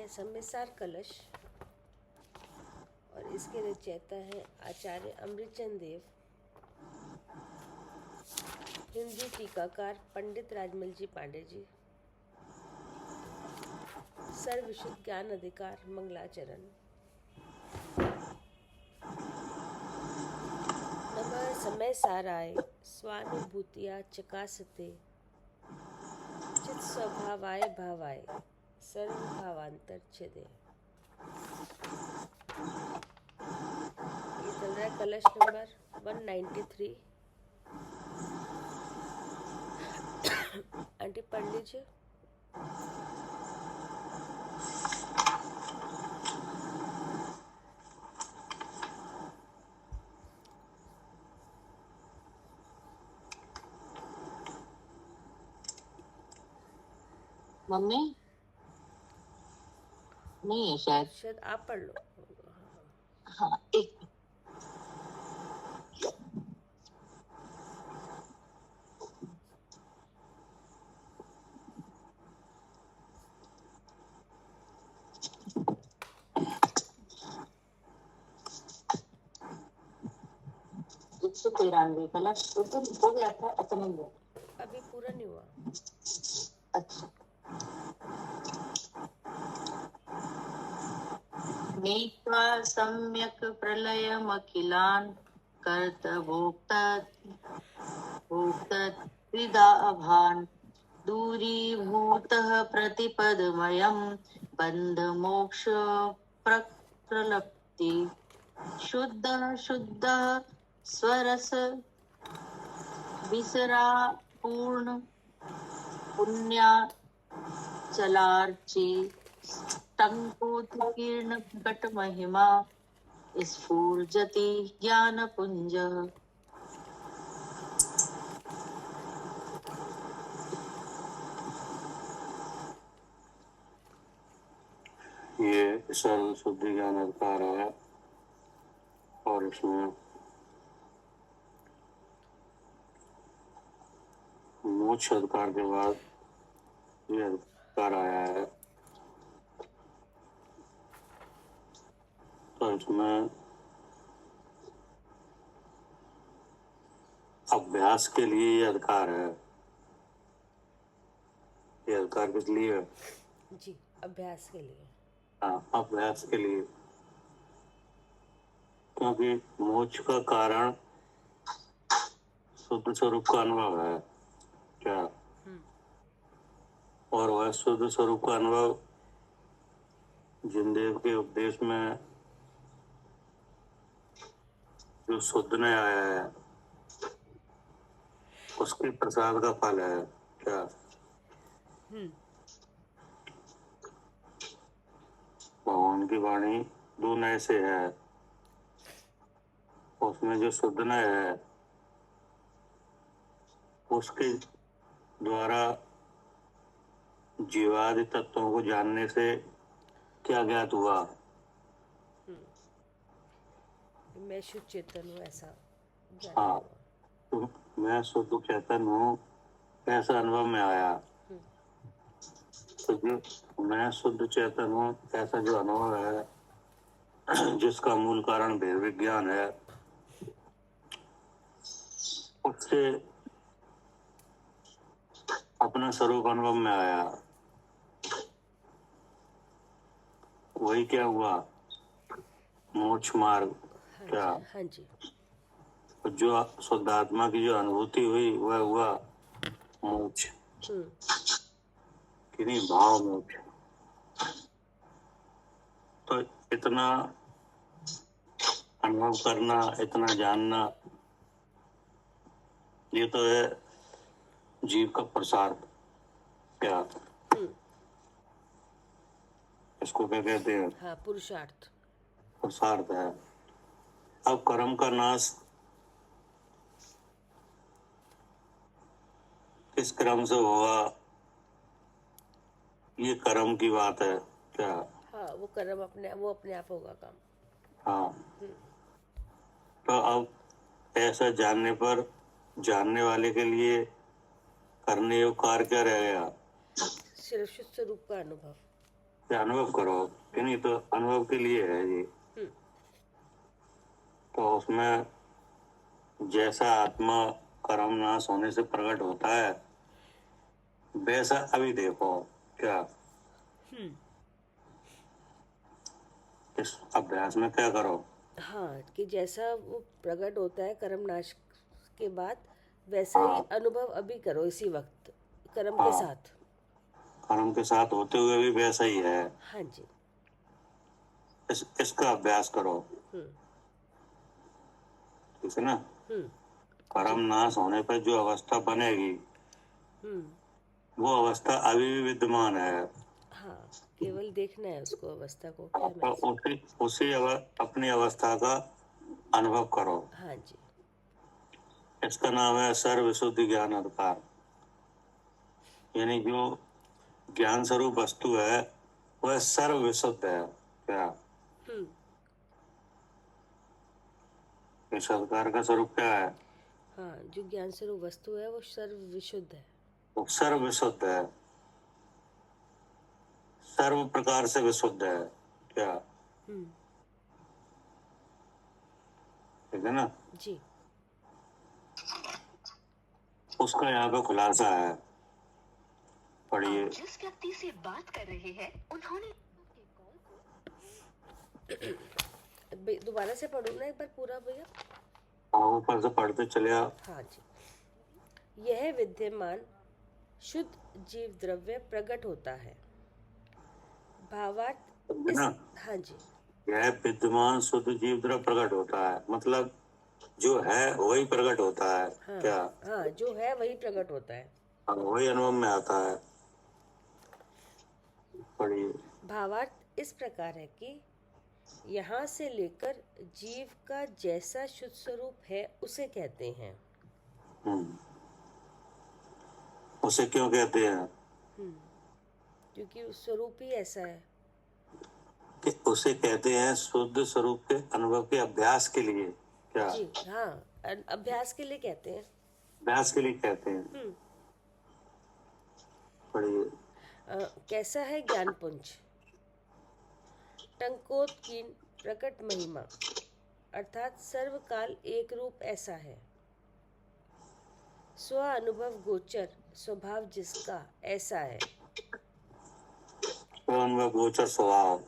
है सम्यसार कलश और इसके रचयिता हैं आचार्य अमृतचंद देव। हिंदी टीकाकार पंडित राजमल जी पांडे जी। सर्वविशुद्ध ज्ञान अधिकार मंगलाचरण। नमः समय साराय स्वानुभूतिया चकासते चित स्वभावाय भावाय सर्व भावांतर छिदे। ये चल रहा है कलश नंबर 193। आंटी पढ़ लीजिए। मम्मी नहीं है शायद आप पढ़ लो। हाँ एक सौ 93 कलश तो हो गया था। अच्छा नहीं हुआ, अभी पूरा नहीं हुआ। अच्छा नीत्वा सम्यक् प्रलयमखिलान् कर्तभोक्तृदा अभान् दूरीभूतः प्रतिपदमयं बन्धमोक्ष प्रलप्ति शुद्धः स्वरस विसरा पूर्ण पुण्याचलार्ची टंकोत्कीर्ण प्रकट महिमा स्फूर्जति ज्ञानपुंज। ये सर्व शुद्धि ज्ञान अधिकार है और इसमें मोक्ष अधिकार के बाद ये अधिकार आया है। तो इसमें अभ्यास के लिए ये अधिकार है। ये अधिकार किस लिए है? जी अभ्यास के लिए। हाँ अभ्यास के लिए, क्योंकि मोक्ष का कारण शुद्ध स्वरूप का अनुभव है क्या, और वह शुद्ध स्वरूप का अनुभव जिनदेव के उपदेश में जो शुद्ध ने आया है उसके प्रसाद का फल है क्या। भगवान की वाणी दो नए से है, उसमें जो शुद्ध नय है उसके द्वारा जीवादि तत्वों को जानने से क्या ज्ञात हुआ? मैं शुद्ध चेतन हूँ ऐसा। हाँ तो मैं शुद्ध चेतन हूँ ऐसा अनुभव में आया। तो जो मैं शुद्ध चेतन हूँ ऐसा जो अनुभव है जिसका मूल कारण भेद विज्ञान है, उससे अपना स्वरूप अनुभव में आया। वही क्या हुआ? मोक्ष मार्ग क्या। हाँ जी। जो शुद्ध आत्मा की जो अनुभूति हुई वह हुआ मोक्ष, कि नहीं भाव मोक्ष। तो इतना अनुभव करना, इतना जानना, ये तो है जीव का पुरुषार्थ क्या। इसको क्या कहते हैं? हाँ पुरुषार्थ। पुरुषार्थ है। अब कर्म का नाश किस क्रम से होगा, ये कर्म की बात है क्या। हाँ वो कर्म अपने आप होगा काम। हाँ तो अब ऐसा जानने पर जानने वाले के लिए करने योग्य कार्य क्या रह गया? सिर्फ शुद्ध स्वरूप का अनुभव। या अनुभव करो कि नहीं, तो अनुभव के लिए है ये। तो उसमें जैसा आत्मा कर्म नाश होने से प्रकट होता है वैसा अभी देखो क्या। इस अभ्यास में क्या करो, हाँ, कि जैसा वो प्रकट होता है कर्म नाश के बाद, वैसा ही अनुभव अभी करो इसी वक्त कर्म के हाँ। साथ। कर्म के साथ होते हुए भी वैसा ही है। हाँ जी। इसका अभ्यास करो, हम्म ठीक है ना। हम्म कर्म नाश होने पर जो अवस्था बनेगी हम्म वो अवस्था अभी भी विद्यमान है। हाँ, केवल देखना है उसको, अवस्था को क्या तो महसूस। अपनी अवस्था का अनुभव करो। हाँ जी। इसका नाम है सर्व शुद्धि ज्ञान अधिकार। यानी जो ज्ञान स्वरूप वस्तु है वह सर्व विशुद्ध है क्या। हम्म इस अधिकार का स्वरूप क्या है, हाँ, जो ज्ञान स्वरूप वस्तु है वो सर्व विशुद्ध है। वो सर्व विशुद्ध है, सर्व प्रकार से विशुद्ध है क्या। हम्म ठीक है ना। जी। उसका यहाँ पे खुलासा है, पढ़िए। आप जिस व्यक्ति से बात कर रहे हैं उन्होंने दोबारा से पढ़ो ना एक बार पूरा भैया। हाँ, ऊपर से पढ़ते चले आओ। हाँ जी। यह विद्यमान शुद्ध जीव द्रव्य प्रकट होता है। भावार्थ है ना। हाँ जी। यह विद्यमान शुद्ध जीव द्रव्य प्रकट होता है, मतलब जो है वही प्रकट होता है हाँ क्या। हाँ, जो है वही प्रकट होता है। हाँ, वही अनुभव में आता है। पढ़िए। भावार्थ इस प्रकार है कि यहाँ से लेकर जीव का जैसा शुद्ध स्वरूप है उसे कहते हैं। उसे क्यों कहते हैं, क्योंकि उस स्वरूप ही ऐसा है। कि उसे कहते हैं शुद्ध स्वरूप के अनुभव के अभ्यास के लिए क्या। जी हाँ, अभ्यास के लिए कहते हैं। अभ्यास के लिए कहते हैं। पढ़िए। कैसा है ज्ञानपुंज। टंकोत्कीन प्रकट महिमा, अर्थात सर्वकाल एक रूप ऐसा है। स्व अनुभव गोचर स्वभाव जिसका ऐसा है। अनुभव गोचर स्वभाव,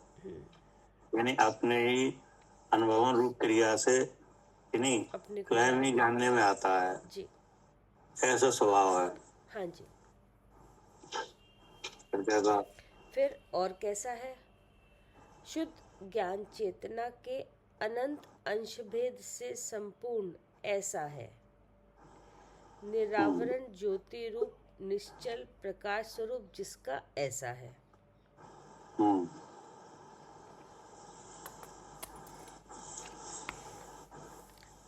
यानी अपने ही अनुभव रूप क्रिया से नहीं अपने को स्वयं ही जानने में आता है जी। ऐसा स्वभाव है। हाँ जी। फिर क्या कहा? फिर और कैसा है। शुद्ध ज्ञान चेतना के अनंत अंशभेद से संपूर्ण ऐसा है। निरावरण ज्योति रूप निश्चल प्रकाश स्वरूप जिसका ऐसा है।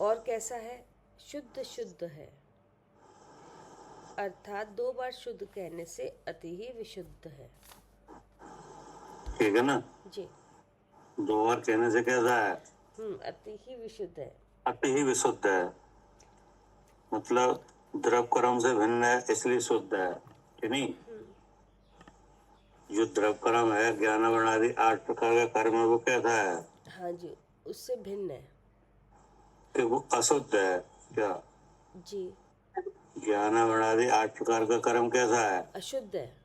और कैसा है। शुद्ध शुद्ध है, अर्थात 2 बार शुद्ध कहने से अति ही विशुद्ध है। ठीक है ना। जी। 2 बार कहने से कैसा है, अति ही विशुद्ध है। अति ही विशुद्ध है, मतलब द्रव कर्म से भिन्न है इसलिए शुद्ध है कि नहीं। जो द्रव कर्म है ज्ञान वर्ण आदि 8 प्रकार का कर्म है वो कैसा है। हाँ जी, उससे भिन्न है कि वो अशुद्ध है क्या। जी। ज्ञान वर्ण आदि 8 प्रकार का कर्म कैसा है, अशुद्ध है।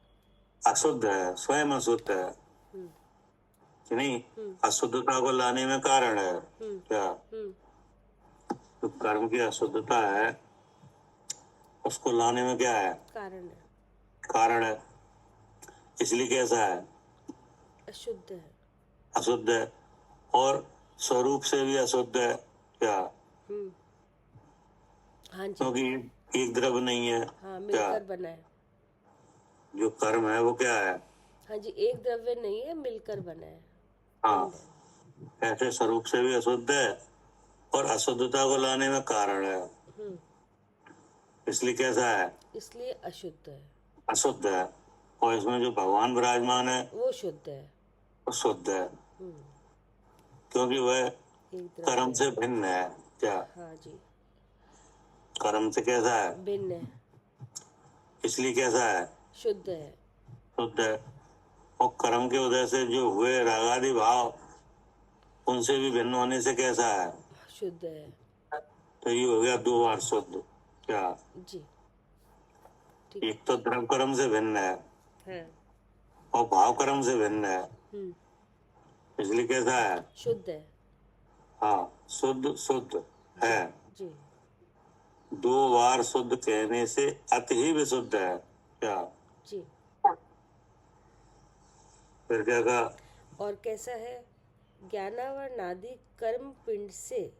अशुद्ध है, स्वयं अशुद्ध है कि नहीं। अशुद्धता को लाने में कारण है क्या। तो कर्म की अशुद्धता है उसको लाने में क्या है, कारण है। कारण है, इसलिए कैसा है, अशुद्ध है। अशुद्ध है। और स्वरूप से भी अशुद्ध है क्या, हाँ जी। क्योंकि एक द्रव्य नहीं है हाँ, क्या। मिलकर बना है। जो कर्म है वो क्या है, हाँ जी, एक द्रव्य नहीं है, मिलकर बना है। हाँ, ऐसे स्वरूप से भी अशुद्ध है और अशुद्धता को लाने में कारण है, इसलिए कैसा है, इसलिए अशुद्ध है। अशुद्ध है। और इसमें जो भगवान विराजमान है वो शुद्ध है। वो शुद्ध है, क्योंकि वह एक द्रव्य कर्म से भिन्न है क्या। हाँ जी, कर्म से कैसा है, भिन्न है, इसलिए कैसा है, शुद्ध है। शुद्ध है। और कर्म के उदय से जो हुए रागादि भाव उनसे भी भिन्न होने से कैसा है? शुद्ध है। तो ये हो गया 2 बार शुद्ध। क्या? जी ठीक एक तो द्रव्य कर्म से भिन्न है। और भाव कर्म से भिन्न है, हम्म, इसलिए कैसा है? शुद्ध है। हाँ, शुद्ध शुद्ध है। जी 2 बार शुद्ध कहने से अति ही विशुद्ध है। क्या? जी। फिर क्या कहा? और कैसा है? ज्ञानावरणादि कर्म पिंड से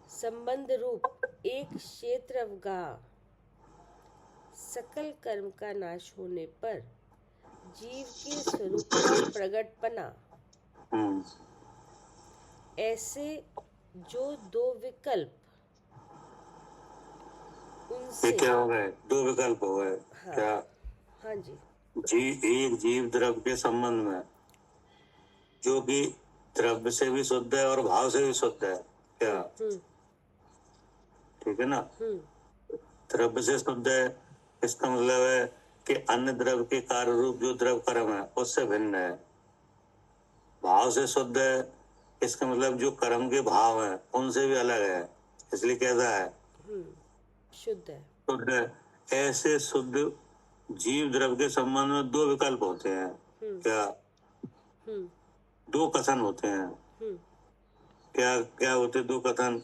संबंध रूप एक क्षेत्र अवगाह सकल कर्म का नाश होने पर जीव के स्वरूप का प्रगटपना, हम्म, ऐसे जो दो विकल्प ये उनसे। क्या हो गए? 2 विकल्प हो गए। हाँ क्या? हाँ जी। एक जीव द्रव्य के संबंध में जो कि द्रव्य से भी शुद्ध है और भाव से भी शुद्ध है। क्या? ठीक है ना? द्रव्य से शुद्ध है, इसका मतलब है कि अन्य द्रव्य के कार्य रूप जो द्रव्य कर्म है उससे भिन्न है। भाव से शुद्ध है, इसका मतलब जो कर्म के भाव हैं उनसे भी अलग है, इसलिए कैसा है? शुद्ध है। शुद्ध है। ऐसे शुद्ध जीव द्रव्य के संबंध में 2 विकल्प होते हैं। क्या? 2 कथन होते हैं। क्या क्या होते 2 कथन?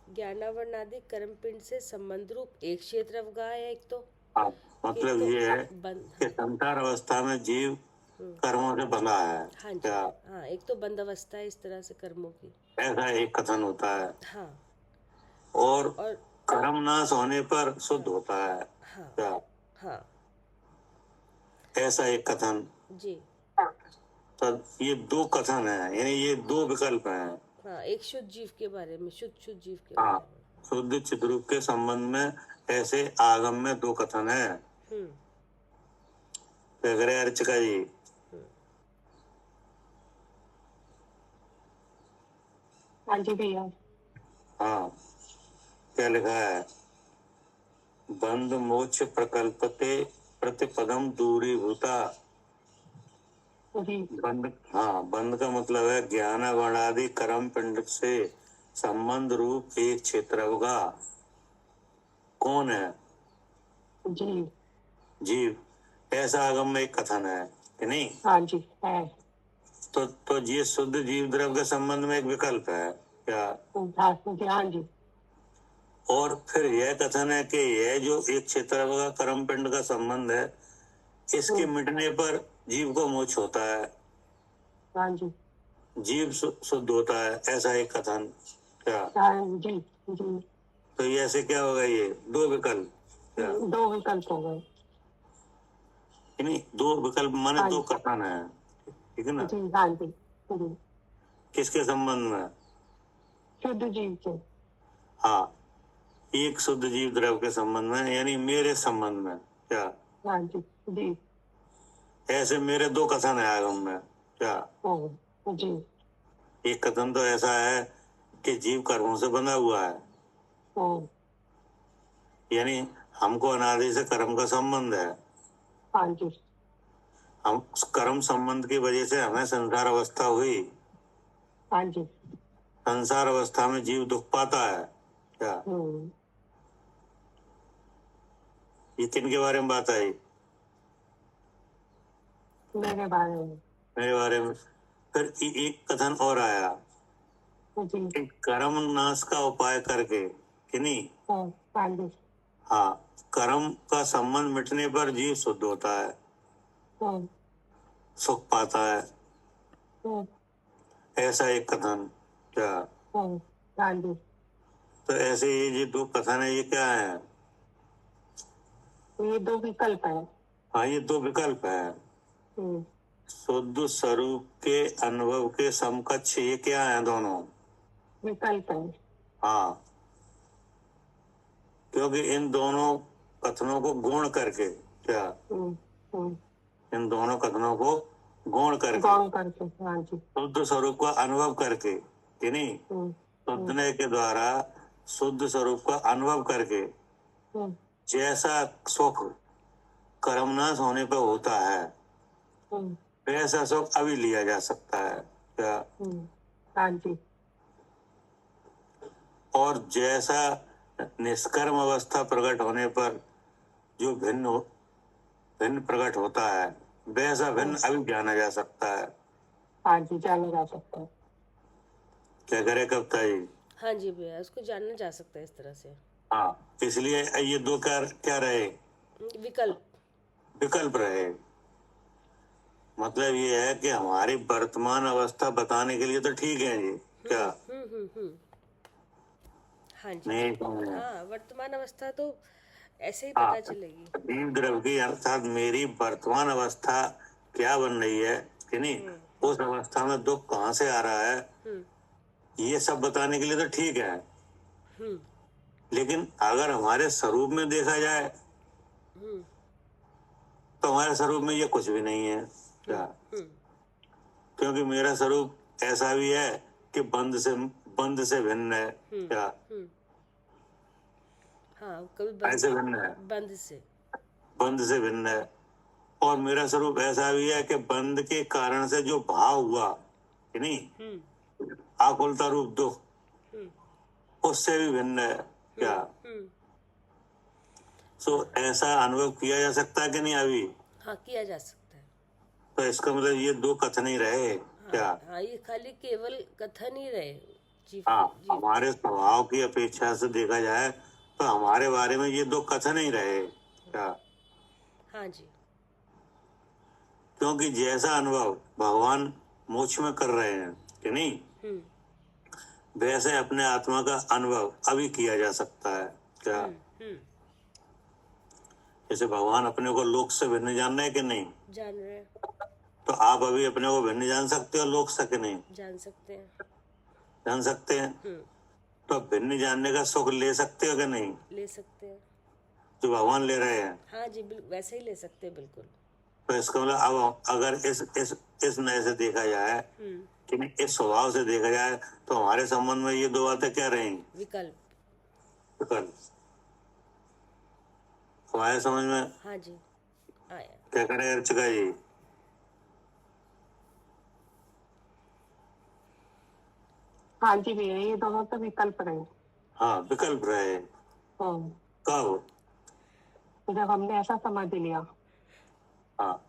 ज्ञानावरणादि कर्म पिंड से संबंध रूप एक क्षेत्र अवगाह है एक तो। हाँ, मतलब ये है कि संसार अवस्था में जीव कर्मों से बंधा है। हाँ जी। क्या? हाँ, एक तो बंद अवस्था है इस तरह से कर्मों की। ऐसा एक कथन होता है। हाँ। और और कर्म नाश होने पर शुद्ध होता है। हाँ क्या? हाँ ऐसा एक कथन। जी। तो ये 2 कथन है, यानी ये 2 विकल्प हैं। हाँ, एक शुद्ध जीव के बारे में, शुद्ध जीव के हाँ, बारे में। शुद्ध चिद्रूप के संबंध में ऐसे आगम में 2 कथन है। क्या करे अर्चका जी? हाँ जी भैया। हाँ, क्या लिखा है? बंध मोक्ष प्रकल्पते प्रतिपदम दूरीभूता। जी बंध, हाँ, बंध का मतलब है ज्ञान वर्णादि कर्म पिंड से संबंध रूप एक क्षेत्र होगा। कौन है? जी। जीव। ऐसा आगम में एक कथन है कि नहीं? हाँ जी है। तो ये शुद्ध जीव द्रव्य के संबंध में एक विकल्प है। क्या? हाँ जी। और फिर यह कथन है कि यह जो एक क्षेत्र का कर्म पिंड का संबंध है, इसके मिटने पर जीव को मोक्ष होता है। हाँ जी। जीव शुद्ध होता है, ऐसा एक कथन। क्या? हाँ जी जी। तो ये ऐसे क्या होगा? ये 2 विकल्प। क्या? 2 विकल्प हो गए। नहीं, 2 विकल्प माने हाँ 2 कथन है। ठीक है ना? जी। हाँ जी जी। किसके संबंध में? शुद्ध जीव के। हाँ, एक शुद्ध जीव द्रव्य के संबंध में, यानी मेरे संबंध में। क्या? हाँ जी जी। ऐसे मेरे 2 कथन है आगम में। क्या? जी। एक कथन तो ऐसा है कि जीव कर्मों से बंधा हुआ है, यानी हमको अनादि से कर्म का संबंध है। हाँ जी। हम कर्म संबंध की वजह से हमें संसार अवस्था हुई। हाँ जी। संसार अवस्था में जीव दुख पाता है। क्या? ये किन के बारे में बात आई? मेरे बारे में। मेरे बारे में। फिर एक कथन और आया जी। कि कर्म नाश का उपाय करके, कि नहीं? हाँ जी। हाँ, कर्म का संबंध मिटने पर जीव शुद्ध होता है, सुख पाता है। ऐसा एक कथन। क्या? हाँ जी। तो ऐसे ये 2 कथन है, ये क्या है? ये 2 विकल्प है। हाँ, ये 2 विकल्प है। शुद्ध स्वरूप के अनुभव के समकक्ष ये क्या है? दोनों विकल्प है। हाँ, क्योंकि इन दोनों कथनों को गौण करके। क्या? इन दोनों कथनों को गौण करके, हाँ जी। शुद्ध स्वरूप का अनुभव करके, कि नहीं? शुद्धने के द्वारा शुद्ध स्वरूप का अनुभव करके जैसा सुख कर्मनाश होने पर होता है, वैसा सुख अभी लिया जा सकता है क्या? हाँ जी। और जैसा निष्कर्म अवस्था प्रकट होने पर जो भिन्न प्रकट होता है, वैसा भिन्न अभी जाना जा सकता है। हाँ जी, जाना जा सकता है। क्या करे कविता जी? हाँ जी भैया, उसको जानना जा सकता है इस तरह से। हाँ, इसलिए ये दो क्या रहे? विकल्प। विकल्प रहे। मतलब ये है कि हमारी वर्तमान अवस्था बताने के लिए तो ठीक है जी, क्या? हाँ जी। नहीं, हाँ, वर्तमान अवस्था तो ऐसे ही हाँ, पता चलेगी। जीव द्रव्य की अर्थात मेरी वर्तमान अवस्था क्या बन रही है कि नहीं, उस अवस्था में दुख कहाँ से आ रहा है, ये सब बताने के लिए तो ठीक है। लेकिन अगर हमारे स्वरूप में देखा जाए तो हमारे स्वरूप में ये कुछ भी नहीं है क्या? क्योंकि मेरा स्वरूप ऐसा भी है कि बंद से भिन्न है क्या? हाँ, कभी ऐसे भिन्न है, बंद से भिन्न है। और मेरा स्वरूप ऐसा भी है कि बंद के कारण से जो भाव हुआ कि नहीं, आकुलता रूप दुख, उससे भी भिन्न है क्या? सो ऐसा अनुभव किया जा सकता है कि नहीं अभी? हाँ, किया जा सकता है। तो इसका मतलब ये दो कथन ही रहे क्या? हाँ, ये खाली केवल कथन ही रहे। जी। हाँ, हमारे स्वभाव की अपेक्षा से देखा जाए तो हमारे बारे में ये दो कथन ही रहे क्या? हाँ जी। क्योंकि जैसा अनुभव भगवान मोक्ष में कर रहे हैं कि नहीं, वैसे अपने आत्मा का अनुभव अभी किया जा सकता है क्या? जैसे भगवान अपने को लोक से भिन्न जान रहे हैं कि नहीं? जान रहे हैं। तो आप अभी अपने को भिन्न जान सकते हो लोक से कि नहीं? जान सकते हैं। जान सकते हैं। तो भिन्न जानने का सुख ले सकते हो कि नहीं? ले सकते हैं। जो भगवान ले रहे हैं। हाँ जी, वैसे ही ले सकते हैं, बिल्कुल। तो इसका मतलब अब अगर इस नए से देखा जाए कि नहीं, इस स्वभाव से देखा जाए तो हमारे संबंध में ये दो बातें क्या रहेंगी? विकल्प। तो आया समझ में? हाँ जी, आया। क्या करें अर्चका जी? हाँ जी भैया, ये दोनों तो विकल्प रहे। हाँ, विकल्प रहे। कब? जब हमने ऐसा समझ लिया। हाँ,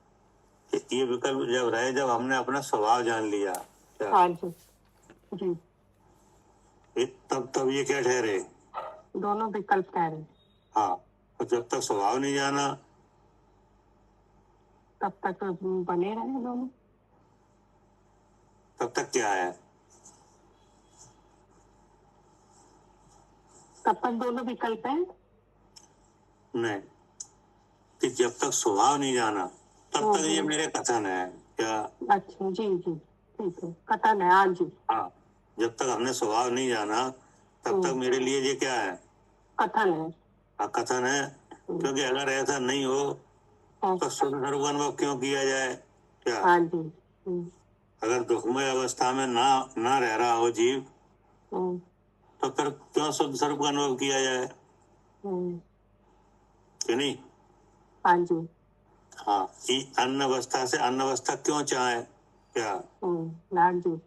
ये विकल्प जब रहे जब हमने अपना स्वभाव जान लिया क्या? हाँ जी जी, तब ये क्या ठहरे? दोनों विकल्प कह रहे। हाँ, और जब तक स्वभाव नहीं जाना तब तक बने रहे दोनों। तब तक क्या है? तब तक दोनों विकल्प है। नहीं, कि जब तक स्वभाव नहीं जाना तब तक ये मेरे कथन है क्या? अच्छा, जी जी, ठीक है, कथन है। हाँ जी। हाँ, जब तक हमने स्वभाव नहीं जाना तब तक मेरे लिए ये क्या है? कथन है। हाँ, कथन है। क्योंकि अगर ऐसा नहीं हो तो शुद्ध स्वरूप अनुभव क्यों किया जाए क्या? हाँ जी। अगर दुखमय अवस्था में ना रह रहा हो जीव तो फिर क्यों शुद्ध स्वरूप का अनुभव किया जाए कि नहीं? हाँ जी। हाँ, कि अन्न अवस्था से अन्न अवस्था क्यों चाहे क्या? हाँ जी।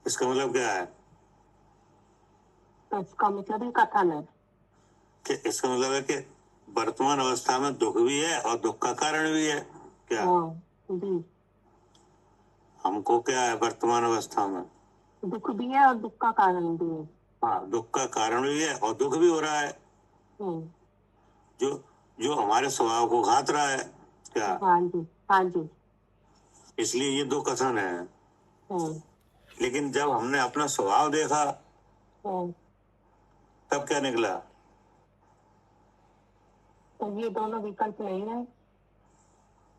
इसका मतलब क्या है? तो इसका मतलब ही कथन है कि इसका मतलब है कि वर्तमान अवस्था में दुख भी है और दुख का कारण भी है क्या? जी। हमको क्या है वर्तमान अवस्था में? दुख भी है और दुख का कारण भी है। हाँ, दुख का कारण भी है और दुख भी हो रहा है जो जो हमारे स्वभाव को घात रहा है क्या? हाँ जी। हाँ जी। इसलिए ये दो कथन है। लेकिन जब हमने अपना स्वभाव देखा तब क्या निकला? तो ये दोनों विकल्प नहीं है।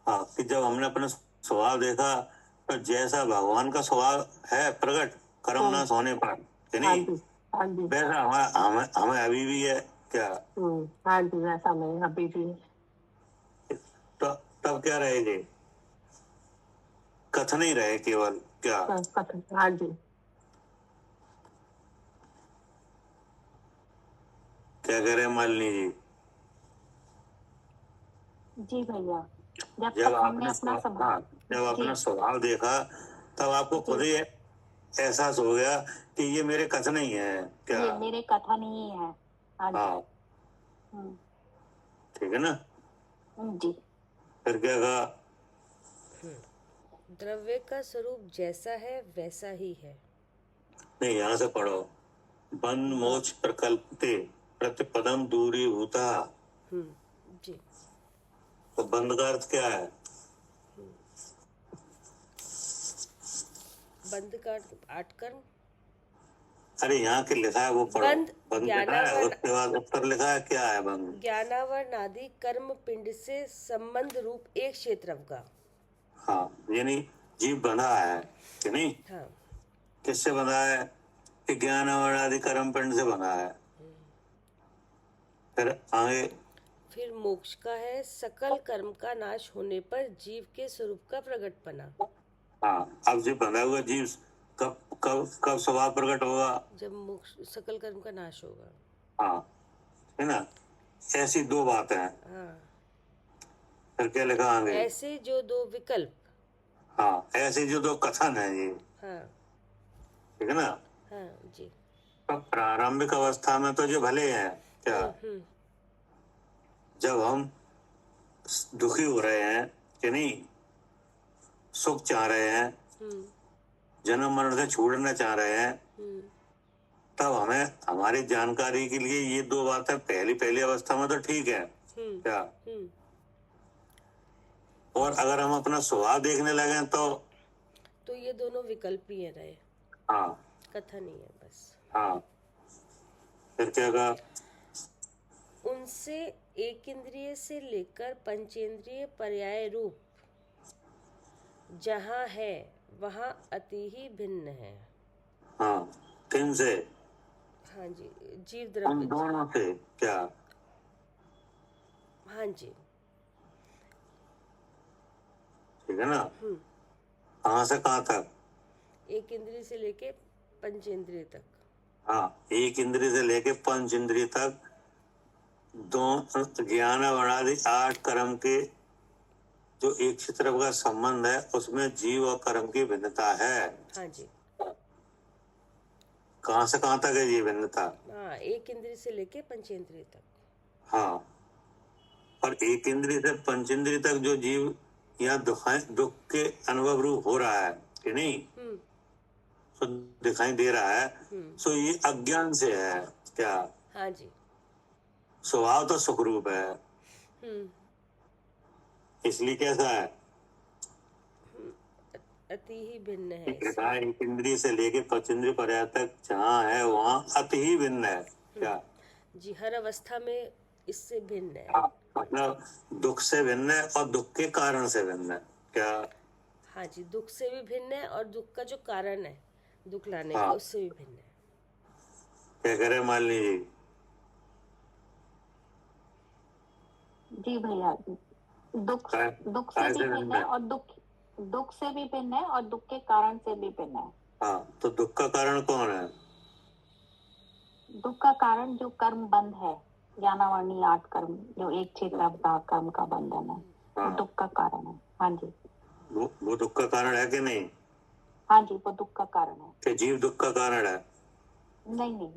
हाँ, कि जब हमने अपना स्वभाव देखा तो जैसा भगवान का स्वभाव है प्रकट कर्म नाश होने पर कि नहीं, हाँ जी। वैसा हमें अभी भी है क्या? हाँ जी, वैसा नहीं अभी भी है। तो तब क्या रहेगी? कथन ही रहे केवल क्या? कथन। हाँ जी। क्या कह रहे हैं मालिनी जी? जी भैया। जब आपने जब अपना स्वभाव देखा तब आपको खुद ही एहसास हो गया कि ये मेरे कथन नहीं है, क्या ये मेरे कथन ही है। हाँ जी। हाँ ठीक है ना। जी। फिर क्या कहा? द्रव्य का स्वरूप जैसा है वैसा ही है। नहीं, यहाँ से पढ़ो। बंध मोक्ष प्रकल्पते प्रतिपदम दूरी भूता। जी। तो बंध का अर्थ क्या है? बंध का अर्थ 8 कर्म। अरे यहाँ के लिखा है वो पढ़ो। बंध लिखा है, उसके बाद उत्तर लिखा है क्या है बंध? ज्ञानावरण आदि कर्म पिंड से संबंध रूप एक क्षेत्र का। हाँ, यानी जीव बंधा है कि नहीं? हाँ। किससे बंधा है? कि ज्ञान और आदि कर्म पिंड से बंधा है। फिर आगे फिर मोक्ष का है सकल कर्म का नाश होने पर जीव के स्वरूप का प्रकटपना। हाँ, अब जो बंधा हुआ जीव कब कब कब स्वभाव प्रकट होगा? जब मोक्ष सकल कर्म का नाश होगा। हाँ, है ना। ऐसी दो बातें हैं। हाँ। फिर क्या लिखा आगे? ऐसे जो दो विकल्प। हाँ, ऐसे जो दो कथन है ये। हाँ। ठीक है ना। हाँ जी। तो प्रारंभिक अवस्था में तो जो भले हैं क्या, जब हम दुखी हो रहे हैं कि नहीं, सुख चाह रहे हैं, जन्म मरण से छूटना चाह रहे हैं, तब हमें हमारी जानकारी के लिए ये दो बातें पहली अवस्था में तो ठीक है क्या। और अगर हम अपना स्वभाव देखने लगे तो ये दोनों विकल्प ही है रहे। हाँ, कथन ही है बस। हाँ। फिर क्या कहा? उनसे एक इंद्रिय से लेकर पंचेंद्रिय पर्याय रूप जहाँ है वहाँ अति ही भिन्न है। हाँ, किन से? हाँ जी, जीव द्रव्य दोनों से क्या? हाँ जी, ठीक है ना। कहाँ से कहाँ तक? एक इंद्रिय से लेके पंचेंद्रिय तक। हाँ, एक इंद्रिय से लेके पंच इंद्रिय तक दो ज्ञान वर्णादि 8 कर्म के जो एक क्षेत्र का संबंध है उसमें जीव और कर्म की भिन्नता है। हाँ जी। कहाँ से कहाँ तक है ये भिन्नता? हाँ, एक इंद्रिय से लेके पंचेंद्रिय तक। हाँ, और एक इंद्रिय से पंचेंद्रिय तक जो जीव या दुख के अनुभव रूप हो रहा है कि नहीं, तो दिखाई दे रहा है, तो ये अज्ञान से है क्या। हाँ जी। स्वभाव तो सुख रूप है, इसलिए कैसा है, अति ही भिन्न है। एक इंद्रिय से लेके पंचेंद्रिय पर्याय तक जहाँ है वहाँ अति ही भिन्न है क्या जी। हर अवस्था में इससे भिन्न है। मतलब दुख से भिन्न है और दुख के कारण से भिन्न है क्या। हाँ जी, दुख से भी भिन्न है और दुख का जो कारण है दुख लाने का उससे भी भिन्न है। क्या करे मालिनी जी? जी भैया, दुख से भी भिन्न है और दुख से भी भिन्न है और दुख के कारण से भी भिन्न है। हाँ, तो दुख का कारण कौन है? दुख का कारण जो कर्म बंध है, ज्ञानावर्णी 8 कर्म जो एक क्षेत्र का कर्म का बंधन है, वो दुख का कारण है। हाँ जी, वो दुख का कारण है कि नहीं? हाँ जी, वो दुख का कारण है। कि जीव दुख का कारण है? नहीं,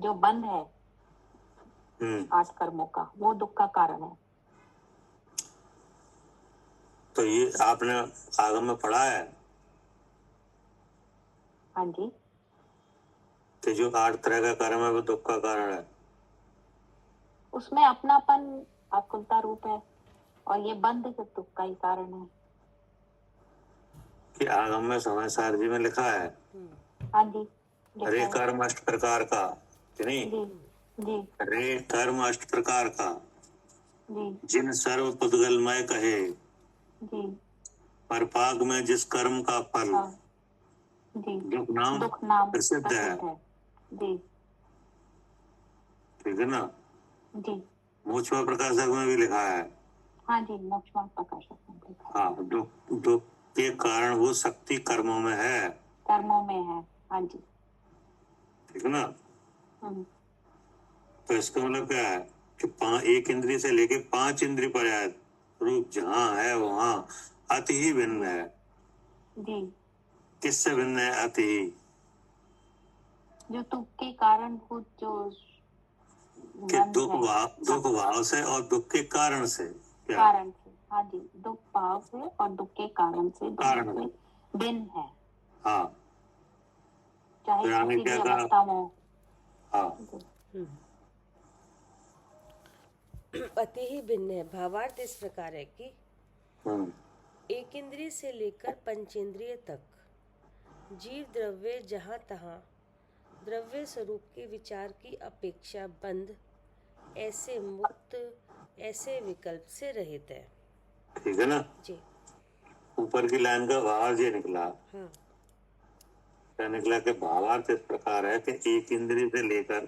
जो बंध है 8 कर्मों का, वो दुख का कारण है। तो ये आपने आगम में पढ़ा है? हाँ जी, कि जो 8 तरह का कर्म है वो दुख का कारण है। उसमें अपनापन आकुलता रूप है और ये बंध दुख का ही कारण है। कि आगम में समय सारजी में लिखा है। हाँ जी, रे कर्म 8 प्रकार का कि नहीं? जी। रे कर्म 8 प्रकार का जी। जिन सर्व पुद्गलमय कहे जी। पर पाग में जिस कर्म का फल जी। दुख नाम प्रसिद्ध है। जी, ठीक है ना। जी। मोक्ष प्रकाशक में भी लिखा है। हाँ जी, मोक्ष प्रकाशक में लिखा है। हाँ, दुख के कारण वो शक्ति कर्मों में है। हाँ जी, ठीक है ना। तो इसका मतलब क्या है कि एक इंद्रिय से लेके 5 इंद्रिय पर्याय रूप जहाँ है वहाँ अति ही भिन्न है। जी, किससे भिन्न है अति ही? जो दुख के कारण खुद जो कि बंध दुख है, भाव से और दुख के कारण से। क्या कारण से, हाँ जी, दुख भाव से और दुख के कारण से कारण दोनों से भिन्न है, हाँ, चाहे तो यानी किसी क्या भी कहा? अवस्था में हो। हाँ, अति ही भिन्न है। भावार्थ इस प्रकार है कि हम्म, एक इंद्रिय से लेकर पंचेंद्रिय तक जीव द्रव्य जहाँ तहाँ द्रव्य स्वरूप के विचार की अपेक्षा बंद, ऐसे मुक्त, ऐसे विकल्प से रहित है। ठीक है ना। जी ऊपर की लाइन का भावार्थ ये निकला। हाँ। क्या निकला कि भावार्थ इस प्रकार है कि एक इंद्रिय से लेकर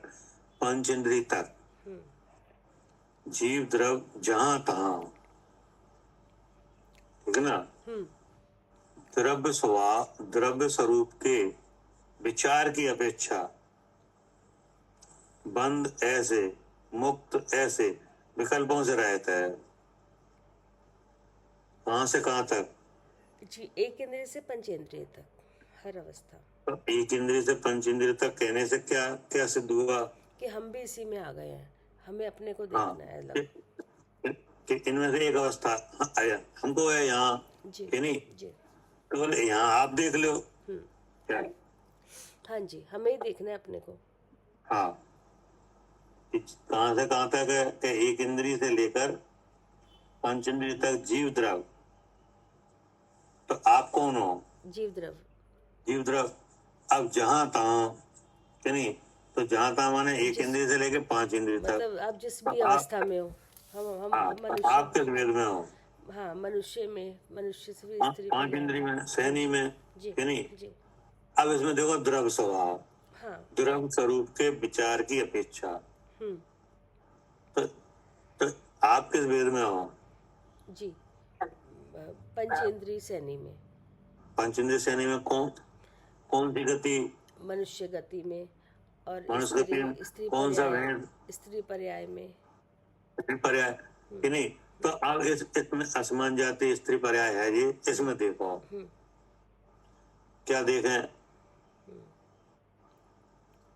पंच इंद्रिय तक जीव द्रव जहाँ तहाँ, ठीक है ना, द्रव्य स्वरूप के विचार की अपेक्षा बंद, ऐसे मुक्त, ऐसे विकल्पों से रहता है। कहाँ से कहाँ तक? जी, एक इंद्रिय से पंचेंद्रिय तक हर अवस्था। तो एक इंद्रिय से पंच इंद्रिय तक कहने से क्या क्या सिद्ध हुआ? कि हम भी इसी में आ गए हैं, हमें अपने को हाँ, देखना है अलग। कि इनमें से एक अवस्था आया हमको है यहाँ, जी कि नहीं? जी तो बोले यहाँ आप देख लो। क्या? हाँ जी, हमें ही देखना है अपने को। हाँ, कहाँ से कहाँ तक है कि एक इंद्रिय से लेकर पंच इंद्रिय तक जीव द्रव। तो आप कौन हो? जीव द्रव। जीव द्रव। अब जहाँ तहाँ, कि नहीं, तो जहाँ तहाँ माने एक इंद्रिय से लेकर पांच इंद्रिय तक। मतलब आप जिस भी तो अवस्था में हो, हम हाँ, तो मनुष्य। आप किस वेद में हो? हाँ, मनुष्य में, मनुष्य से भी हाँ, स्त्री पांच पर्याय। इंद्रिय में, सहनी में, जी कि नहीं? जी अब इसमें देखो द्रव स्वभाव, हाँ। द्रव स्वरूप के विचार की अपेक्षा। तो आप किस वेद में हो? जी, पंचेंद्रिय सैनी में। पंचेंद्रिय श्रेणी में कौन सी गति? मनुष्य गति में। और मनुष्य गति में स्त्री कौन सा पर्याय, भेद? स्त्री पर्याय में। स्त्री पर्याय, कि नहीं? तो अब इसमें असमान जाति स्त्री पर्याय है ये, इसमें देखो क्या देखें?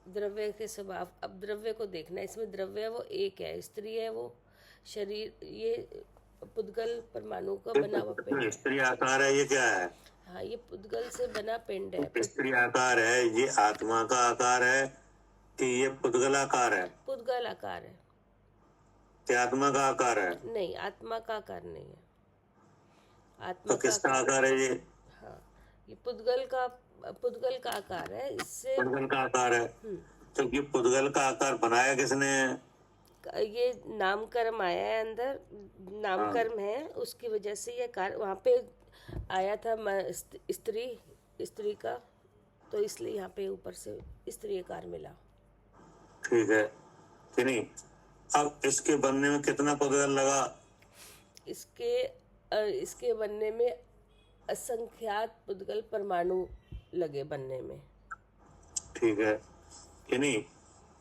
द्रव्य के स्वभाव। अब द्रव्य को देखना है, इसमें द्रव्य है वो एक है, स्त्री है वो शरीर, ये पुद्गल परमाणु का बना हुआ पिंड है। स्त्री आकार है, ये क्या है? हाँ, ये पुद्गल से बना पिंड है। स्त्री आकार है, ये आत्मा का आकार है कि ये पुद्गल आकार है? पुद्गल आकार है। कि आत्मा का आकार है? नहीं, आत्मा का आकार नहीं है। आत्मा तो किसका आकार है ये? हाँ, ये पुद्गल का आकार है। इससे पुद्गल का आकार है। तो ये पुद्गल का आकार बनाया किसने? ये नामकर्म आया है अंदर, नामकर्म है, उसकी वजह से ये कार्य वहाँ पे आया था स्त्री का, तो इसलिए यहाँ पे ऊपर से स्त्री आकार मिला। ठीक है, कि नहीं? अब इसके बनने में कितना पुद्गल लगा? इसके बनने में असंख्यात पुद्गल परमाणु लगे बनने में। ठीक है, कि नहीं?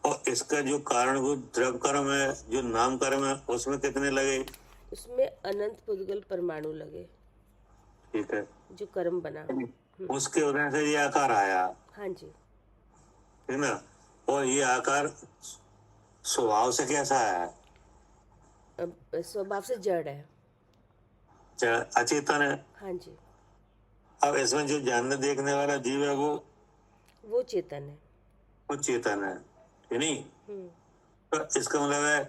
और इसका जो कारणभूत द्रव कर्म है, जो नाम कर्म है, उसमें कितने लगे? उसमें अनंत पुद्गल परमाणु लगे। ठीक है, जो कर्म बना। उसके वजह से ये आकार आया। हाँ जी। ठीक ना? और ये आकार स्वभाव से कैसा है? स्वभाव से जड़ है। अचेतन है। हाँ जी। अब इसमें जो जानने देखने वाला जीव है वो चेतन है। वो चेतन है, कि नहीं? तो इसका मतलब है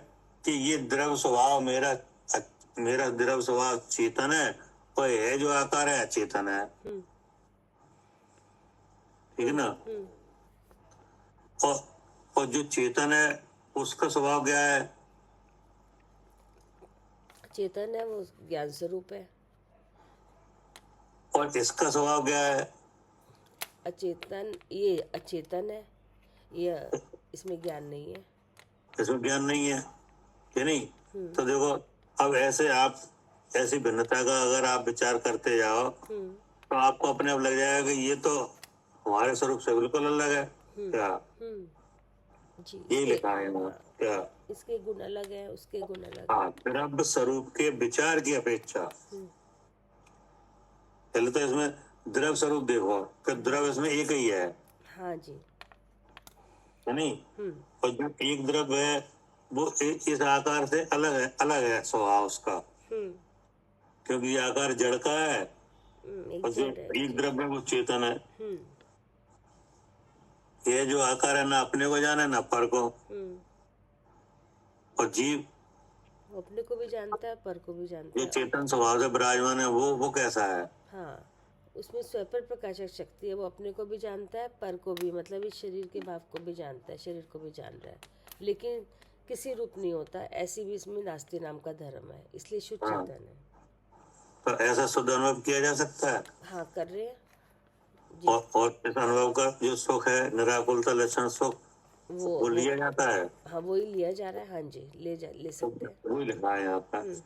कि ये द्रव स्वभाव मेरा द्रव स्वभाव चेतन है, और यह जो आकार है अचेतन है। ठीक है ना? और जो चेतन है उसका स्वभाव क्या है? चेतन है, वो ज्ञान स्वरूप है। और इसका स्वभाव क्या है? अचेतन, ये अचेतन है, ये इसमें ज्ञान नहीं है। इसमें ज्ञान नहीं है, कि नहीं? तो देखो, अब ऐसे आप ऐसी भिन्नता का अगर आप विचार करते जाओ तो आपको अपने आप लग जाएगा कि ये तो हमारे स्वरूप से बिल्कुल अलग है। क्या जी, यही लिखा है। क्या? इसके गुण अलग है, उसके गुण अलग हाँ, है। द्रव्य स्वरूप के विचार की अपेक्षा। पहले तो इसमें द्रव्य स्वरूप देखो कि द्रव्य इसमें एक ही है हाँ जी। नहीं? हम्म और जो एक द्रव्य है वो इस आकार से अलग है स्वभाव उसका, हम्म क्योंकि ये आकार जड़ का है एक और जो जड़ है एक जी। द्रव्य है वो चेतन है। हम्म ये जो आकार है ना अपने को जाने ना पर को, और जीव वो अपने को भी जानता है, पर को भी जानता जो है। चेतन स्वभाव से विराजमान है वो कैसा है? हाँ, उसमें स्वपर प्रकाशक शक्ति है, वो अपने को भी जानता है, पर को भी, मतलब इस शरीर के भाव को भी जानता है, शरीर को भी जान रहा है, लेकिन किसी रूप नहीं होता। ऐसी भी इसमें नास्ति नाम का धर्म है, इसलिए शुद्ध हाँ। चेतन है। तो ऐसा शुद्ध अनुभव किया जा सकता है। हाँ, कर रहे हैं जी। और इस अनुभव का जो सुख है, निराकुलता लक्षण सुख, वो लिया जाता है। हाँ, वही लिया जा रहा है। हाँ जी, ले सकते हैं। वही लिखा है यहाँ पर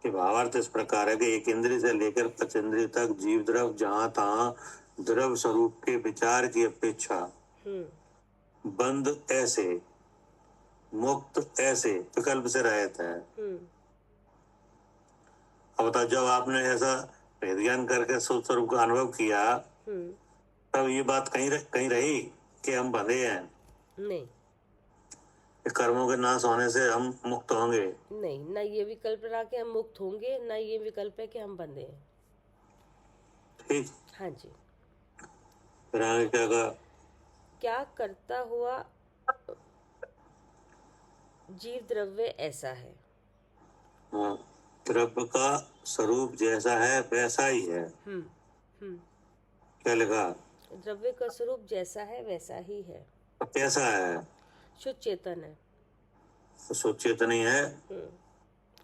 कि भावार्थ इस प्रकार है कि एक इंद्रिय से लेकर पंचेंद्रिय तक जीव द्रव जहाँ तहाँ द्रव स्वरूप के विचार की अपेक्षा बंद ऐसे, मुक्त ऐसे विकल्प से रहता है। अब बताओ, जब आपने ऐसा भेद ज्ञान करके सुख स्वरूप का अनुभव किया तब ये बात कहीं रही कि हम बंधे हैं? नहीं, कर्मों के नाश होने से हम मुक्त होंगे? नहीं, ना ये विकल्प रहा कि हम मुक्त होंगे, ना ये विकल्प है कि हम बंधे हैं। ठीक। हाँ जी। फिर आगे क्या कहा? क्या करता हुआ जीव द्रव्य ऐसा है। हाँ, द्रव्य का स्वरूप जैसा है वैसा ही है। क्या लिखा? द्रव्य का स्वरूप जैसा है वैसा ही है। तो कैसा है? शुद्ध चेतन है। तो शुद्ध चेतन ही है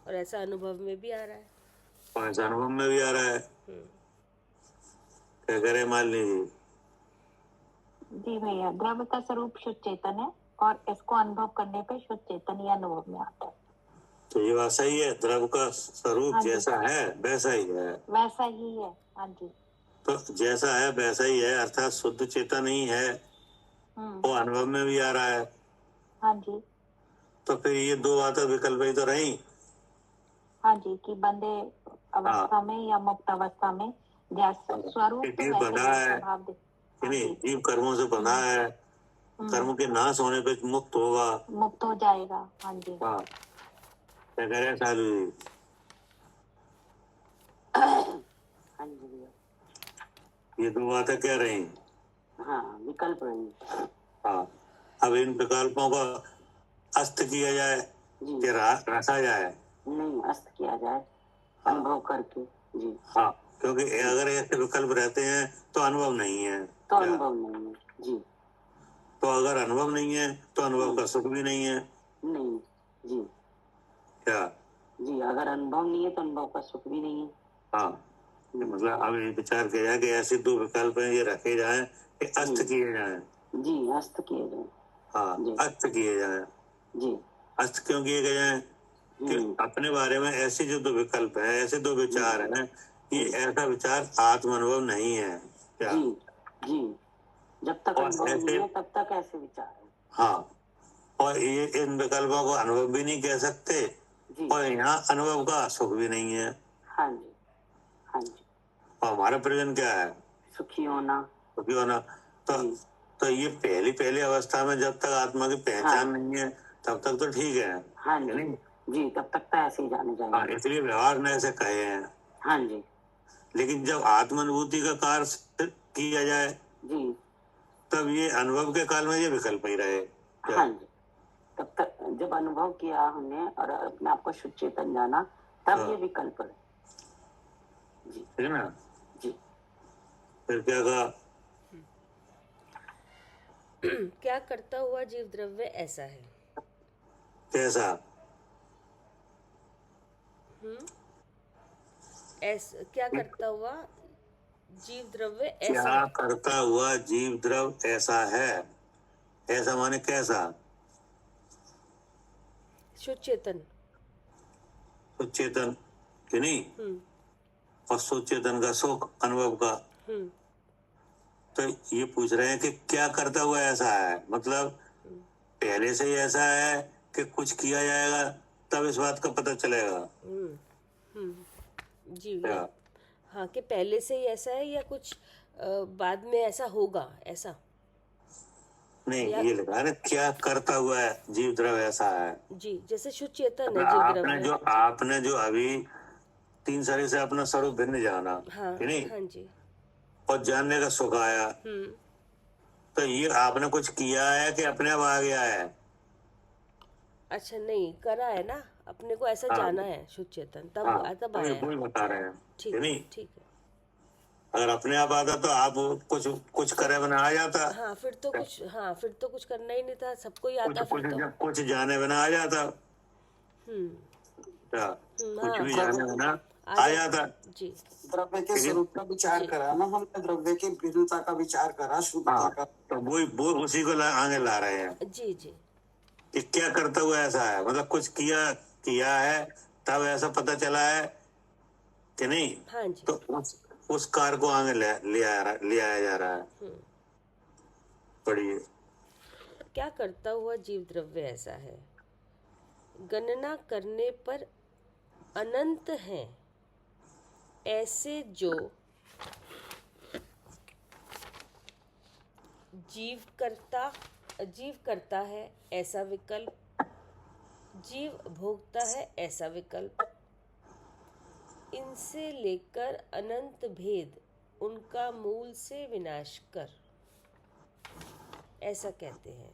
और ऐसा अनुभव में भी आ रहा है। और ऐसा अनुभव में भी आ रहा है। क्या करे मालिनी जी? जी भैया, द्रव्य का स्वरूप शुद्ध चेतन है और इसको अनुभव करने पे शुद्ध चेतन ही अनुभव में आता है। तो ये बात सही है, द्रव्य का स्वरूप हाँ जी। जैसा है वैसा ही है। वैसा ही है। हाँ जी। तो जैसा है वैसा ही है अर्थात शुद्ध चेतन ही है, वो अनुभव में भी आ रहा है। हाँ जी। तो फिर ये दो बातें विकल्प ही तो रही। हाँ जी, कि बंधे अवस्था में या मुक्त अवस्था में जैसा स्वरूप तो जीव वैसे बंधा ही है, स्वभाव दे। नहीं, जीव कर्मों से बंधा है, कर्म के नाश होने पे मुक्त होगा, मुक्त हो जाएगा। हाँ जी। हाँ। क्या कह रहे हैं सालू जी? हाँ जी भैया। ये दो बातें क्या रही? हाँ, विकल्प रही। हाँ, अब इन विकल्पों का अस्त किया जाए जी। कि रखा जाए? नहीं, अस्त किया जाए अनुभव करके। जी। हाँ, क्योंकि अगर ऐसे विकल्प रहते हैं तो अनुभव नहीं है। तो अनुभव नहीं है। जी। तो अगर अनुभव नहीं है तो अनुभव का सुख भी नहीं है। नहीं। जी। क्या? जी, अगर अनुभव नहीं है तो अनुभव का सुख भी नहीं है। हाँ, मतलब अब ये विचार किया जाए कि ऐसे दो विकल्प हैं, ये रखे जाएं कि अस्त किए जाएं। जी, अस्त किए जाए। हाँ, अस्त किए जाएं। जी। अस्त क्यों किए गए हैं? कि अपने बारे में ऐसे जो दो विकल्प हैं, ऐसे दो विचार हैं, ये ऐसा विचार आत्म अनुभव नहीं है। क्या? जी। जी, जब तक और अनुभव ऐसे- नहीं है तब तक ऐसे विचार है। हाँ, और ये इन विकल्पों को अनुभव भी नहीं कह सकते जी। और यहाँ अनुभव का सुख भी नहीं है। हाँ जी। हाँ जी। और हमारा प्रयोजन क्या है? सुखी होना। सुखी होना। तो ये पहली अवस्था में जब तक आत्मा की पहचान नहीं है तब तक तो ठीक है। हाँ जी। जी, तब तक तो ऐसे ही जाने हाँ, जाएंगे। इसलिए व्यवहार ने ऐसे कहे हैं। हाँ जी। लेकिन जब आत्मानुभूति का कार्य किया जाए जी। तब ये अनुभव के काल में ये विकल्प ही रहे। हाँ जी, तब तक जब अनुभव किया हमने और अपने आप को शुद्ध चेतन जाना तब ये विकल्प है। जी। ठीक है ना? जी। फिर क्या कहा? क्या करता हुआ जीव द्रव्य ऐसा है। कैसा? क्या करता हुआ जीव द्रव्य ऐसा क्या है। करता हुआ जीव द्रव ऐसा है? ऐसा माने कैसा? शुद्ध चेतन। शुद्ध चेतन कि नहीं? और शुद्ध चेतन का सुख अनुभव का। तो ये पूछ रहे हैं कि क्या करता हुआ ऐसा है, मतलब पहले से ही ऐसा है कि कुछ किया जाएगा तब इस बात का पता चलेगा। जी क्या? हाँ, कि पहले से ही ऐसा है या कुछ बाद में ऐसा होगा, ऐसा। नहीं, या- ये लिखा है ना, क्या करता हुआ है जीव द्रव्य ऐसा है। जी, जैसे शुद्ध चेतन है मतलब जीव आपने द्रव्य। जो अभी 3 शरीर से अपना स्वरूप भिन्न जाना, हाँ कि नहीं, हाँ जी। और जानने का सुख आया, तो ये आपने कुछ किया है कि अपने आप आ गया है? अच्छा, नहीं करा है ना, अपने को ऐसा हाँ। जाना है शुद्ध चेतन, तब हाँ, तब वही आया। वही बता रहे हैं, ठीक कि है, नहीं। ठीक है। अगर अपने आप आता तो आप कुछ कुछ करे बिना आ जाता। हाँ, फिर तो कुछ करना ही नहीं था, सबको ही आता फिर तो। कुछ जाने बिना आ जाता। क्या? कुछ हाँ भी जाने बिना आ आ जाता। जाता। जी द्रव्य के स्वरूप का विचार जी। करा ना हमने, द्रव्य की भिन्नता का विचार करा, शुद्धता हाँ, का। तो वो उसी को आगे ला रहे हैं जी जी। कि क्या करता हुआ ऐसा है, मतलब कुछ किया है तब ऐसा पता चला है, कि नहीं। हाँ जी। तो उस कार को आगे ले आया जा रहा है। पढ़िए। क्या करता हुआ जीव द्रव्य ऐसा है, गणना करने पर अनंत हैं ऐसे जो जीव करता है ऐसा विकल्प, जीव भोगता है ऐसा विकल्प, इनसे लेकर अनंत भेद उनका मूल से विनाश कर, ऐसा कहते हैं।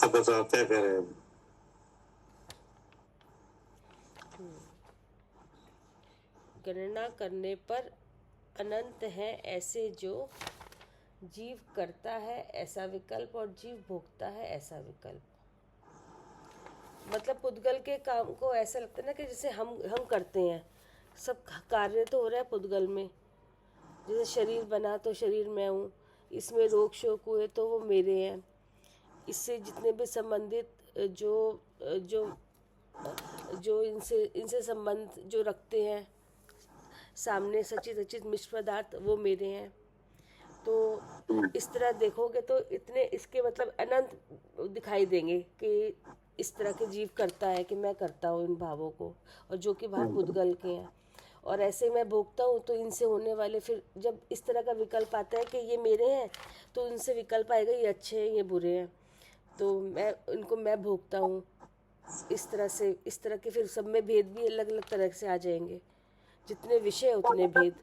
अब बताओ क्या कह रहे हैं। गणना करने पर अनंत हैं ऐसे जो जीव करता है ऐसा विकल्प और जीव भोगता है ऐसा विकल्प। मतलब पुद्गल के काम को ऐसा लगता है ना कि जैसे हम करते हैं, सब कार्य तो हो रहा है पुद्गल में। जैसे शरीर बना तो शरीर मैं हूँ, इसमें रोग शोक हुए तो वो मेरे हैं, इससे जितने भी संबंधित जो जो जो इनसे संबंध जो रखते हैं, सामने सचित अचित मिश्र पदार्थ, वो मेरे हैं। तो इस तरह देखोगे तो इतने इसके मतलब अनंत दिखाई देंगे कि इस तरह के जीव करता है कि मैं करता हूँ इन भावों को, और जो कि भाव पुद्गल के हैं। और ऐसे मैं भोगता हूँ तो इनसे होने वाले, फिर जब इस तरह का विकल्प आता है कि ये मेरे हैं तो इनसे विकल्प आएगा ये अच्छे हैं ये बुरे हैं, तो मैं भोगता हूँ। इस तरह के फिर सब में भेद भी अलग अलग तरह से आ जाएंगे। जितने विषय उतने भेद,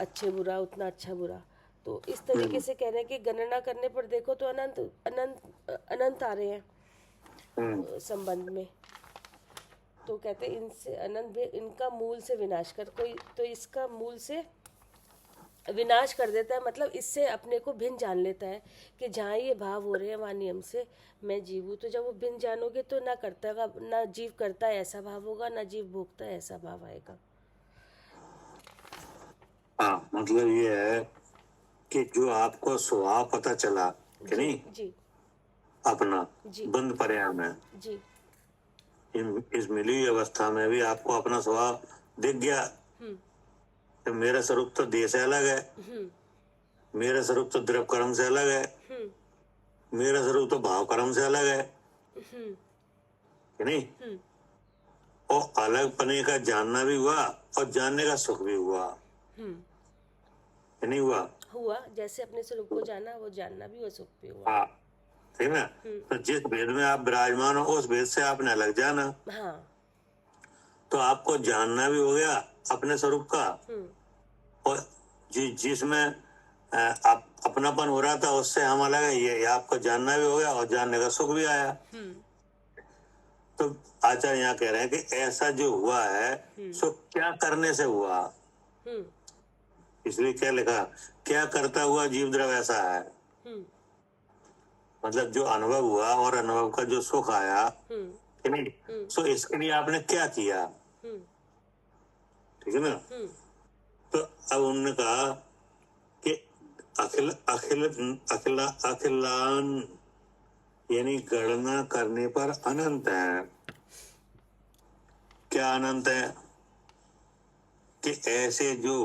अच्छे बुरा उतना अच्छा बुरा। तो इस तरीके से कह रहे हैं कि गणना करने पर देखो तो अनंत अनंत अनंत आ रहे हैं संबंध में। तो कहते हैं इनसे अनंत भेद इनका मूल से विनाश कर, कोई तो इसका मूल से विनाश कर देता है, मतलब इससे अपने को भिन्न जान लेता है कि जहाँ ये भाव हो रहे हैं वहाँ नियम से मैं जीव हूँ। तो जब वो भिन्न जानोगे तो ना जीव करता है ऐसा भाव होगा, ना जीव भोगता है ऐसा भाव आएगा। हाँ, मतलब ये है कि जो आपको स्वभाव पता चला, कि नहीं, जी अपना जी बंद पर्याय में, जी इस मिली हुई अवस्था में भी आपको अपना स्वभाव दिख गया। तो मेरा स्वरूप तो देह से अलग है, मेरा स्वरूप तो द्रव्य कर्म से अलग है, मेरा स्वरूप तो भाव कर्म से अलग है, कि नहीं। और अलग पने का जानना भी हुआ और जानने का सुख भी हुआ, कि नहीं हुआ। जैसे अपने स्वरूप को जाना, वो जानना भी हुआ, सुख भी हुआ। हाँ, ठीक ना। तो जिस भेद में आप विराजमान हो उस भेद से आपने अलग जाना, हाँ तो आपको जानना भी हो गया अपने स्वरूप का, और जिसमें आप अपनापन हो रहा था उससे हम अलग है, ये आपको जानना भी हो गया और जानने का सुख भी आया। तो आचार्य यहाँ कह रहे हैं कि ऐसा जो हुआ है सो क्या करने से हुआ। इसलिए क्या लिखा, क्या करता हुआ जीव द्रव्य ऐसा है, मतलब जो अनुभव हुआ और अनुभव का जो सुख आया, कि नहीं, सो इसके लिए आपने क्या किया, ठीक है ना। तो अब उन्होंने कहा कि अखिलान यानी गणना करने पर अनंत है। क्या अनंत है कि ऐसे जो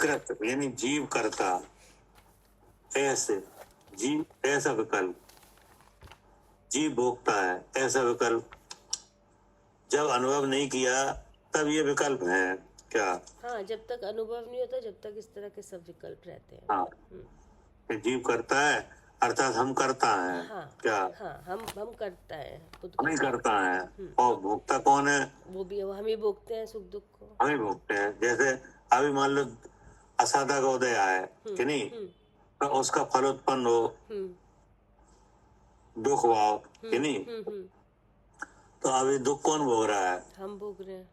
कृत यानी जीव करता, ऐसे जीव ऐसा विकल्प, जीव भोगता है ऐसा विकल्प, जब अनुभव नहीं किया तब ये विकल्प है क्या? हाँ, जब तक अनुभव नहीं होता, जब तक इस तरह के सब विकल्प रहते हैं। हाँ, कि जीव करता है अर्थात हम करता है हाँ क्या? हाँ, हम करता है खुद हम ही को। करता है, और भोगता कौन है? वो भी हम ही भोगते हैं सुख दुख को। हम ही भोगते हैं। जैसे अभी मान लो असाधा का उदय आए कि नहीं, तो उसका फल उत्पन्न हो, दुख हुआ कि नहीं, तो अभी दुख कौन भोग रहा है? हम भोग रहे हैं।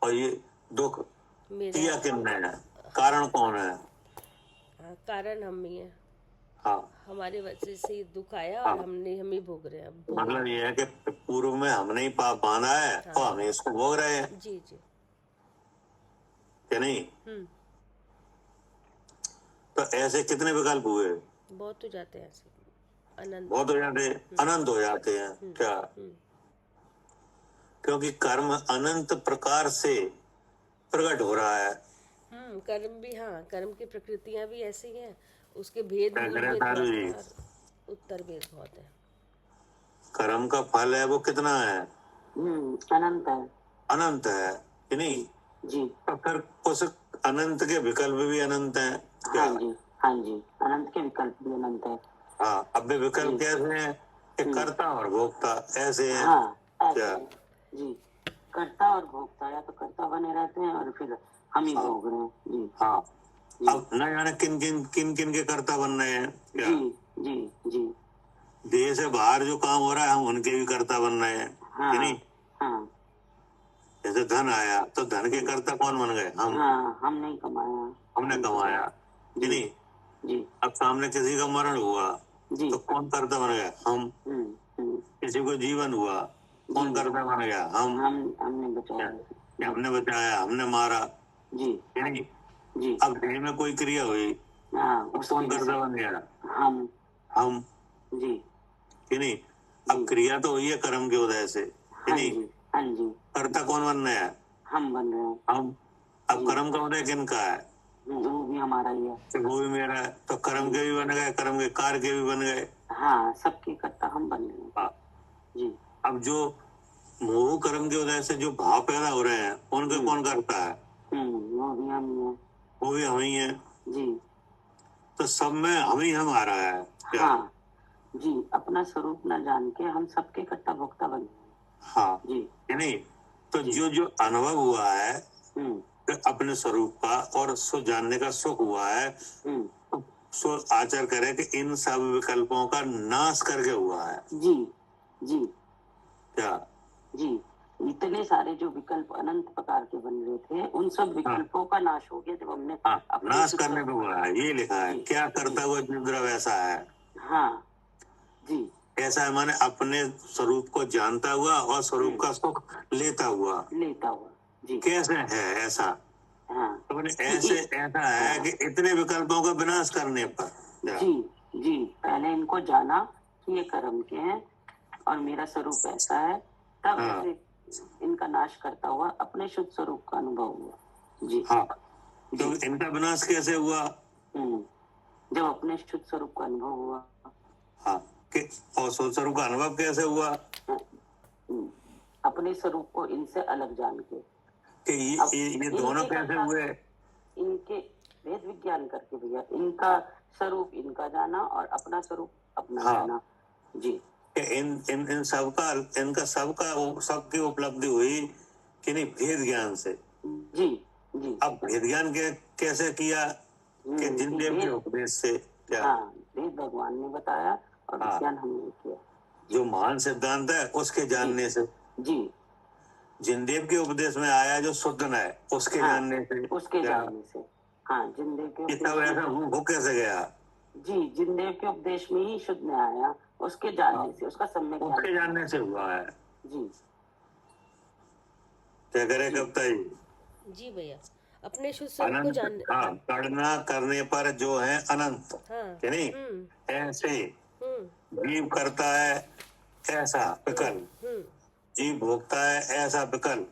और ये दुख मेरा किया किसने है? कारण कौन है? हाँ, कारण हम ही है। हाँ, हमारे वजह से ये दुख आया और हम ही भोग रहे हैं अब। मतलब ये है कि पूर्व में हमने ही पाप बांधा है और हम इसको भोग रहे हैं जी जी। कि नहीं? तो ऐसे कितने विकल्प हुए? बहुत हो जाते हैं ऐसे, अनंत। बहुत हो जाते हैं, अनंत हो जाते हैं क्या? क्योंकि कर्म अनंत प्रकार से प्रकट हो रहा है। कर्म भी, हाँ, कर्म की प्रकृतियां भी ऐसी हैं, उसके भेद क्या भी करें भेद साधु बहुत जी? हैं और उत्तर भेद बहुत है। कर्म का फल है वो कितना है? अनंत है। अनंत है कि नहीं? जी तो फिर उस अनंत के विकल्प भी अनंत हैं क्या? हाँ जी, हाँ जी, अनंत के विकल्प भी अनंत है। हाँ, अब भी विकल्प कैसे हैं कि कर्ता और भोक्ता ऐसे हैं हाँ ऐसे क्या? है। जी, कर्ता और भोक्ता, या तो कर्ता बने रहते हैं और फिर हम ही भोग रहे हैं। जी हाँ, जी। अब न जाने किन किन के कर्ता बन रहे हैं क्या? जी जी जी। देह से बाहर जो काम हो रहा है हम उनके भी कर्ता बन रहे हैं कि नहीं? हाँ जैसे धन आया तो धन के कर्ता कौन बन गए? हम। हाँ, हम नहीं कमाया, हमने कमाया कि नहीं? जी अब सामने किसी का मरण हुआ जी। तो कौन कर्ता बन गया? हम। किसी को जीवन हुआ कौन कर्ता बन गया? हमने बचाया। कि हमने बचाया, हमने मारा जी कि नहीं? जी। अब देह में कोई क्रिया हुई हाँ, कौन कर्ता बन गया? हम जी कि नहीं? अब क्रिया तो हुई है कर्म के उदय से कि हाँ नहीं? जी, हाँ जी। कर्ता कौन बन रहा है? हम बन रहे हैं। हम। अब कर्म का उदय किन का है? वो भी हमारा ही है। तो वो भी मेरा है, तो कर्म के भी बन गए, कर्म के कार्य के भी बन गए। हाँ, सबके कर्ता हम बन रहे हैं। हाँ। जी। अब जो मोह कर्म के वजह से जो भाव पैदा हो रहे हैं उनके कौन करता है? वो भी हम ही है। वो भी हम ही है। जी। तो सब में हम ही हम आ रहा है क्या? हाँ जी, अपना स्वरूप न जान के हम सबके कर्ता भोक्ता बन गए। हाँ जी कि नहीं? तो जो अनुभव हुआ है अपने स्वरूप का और सो जानने का सुख हुआ है, तो सो आचार करे कि इन सब विकल्पों का नाश करके हुआ है। जी जी क्या? जी। इतने सारे जो विकल्प अनंत प्रकार के बन रहे थे, उन सब विकल्पों का नाश हो गया जब हमने नाश करने पे हुआ है, ये लिखा है। क्या करता हुआ द्रव्य ऐसा है? हाँ जी। ऐसा है माने अपने स्वरूप को जानता हुआ और स्वरूप का सुख लेता हुआ। जी। कैसे है ऐसा? हाँ तो ऐसे ऐसा है कि इतने विकल्पों का विनाश करने पर जी जी, पहले इनको जाना कि ये कर्म के हैं और मेरा स्वरूप ऐसा है, तब ऐसे इनका नाश करता हुआ अपने शुद्ध स्वरूप का अनुभव हुआ। जी हाँ। तो इनका विनाश कैसे हुआ? जब अपने शुद्ध स्वरूप का अनुभव हुआ। हाँ, कि और शुद्ध स्वरूप का अनुभव कैसे हुआ? अपने स्वरूप को इनसे अलग जान के। कि ये दोनों कैसे हुए? इनके भेद विज्ञान करके भैया, इनका स्वरूप इनका जाना और अपना स्वरूप अपना जाना। जी। इन सबकी उपलब्धि हुई कि नहीं? भेद ज्ञान से। जी जी। अब भेद ज्ञान कैसे किया? कि जिनदेव के उपदेश से। क्या? हाँ, भेद भगवान ने बताया और विज्ञान हमने किया। जो महान सिद्धांत है उसके जानने से। जी। जिनदेव के उपदेश में आया जो शुद्ध है उसके जानने से। उसके जानने से। हाँ, जिनदेव के उपदेश ऐसा हो कैसे गया? जी, जिनदेव के उपदेश में ही शुद्ध में आया, उसके जानने से, उसका सम्यक उसके जानने से हुआ है। जी। क्या करे कविता जी भैया, अपने शुद्ध स्वरूप को जानने। हाँ, गणना करने पर जो है अनंत। हाँ, कि नहीं? ऐसे जीव करता है ऐसा विकल्प, जीव भोगता है ऐसा विकल्प,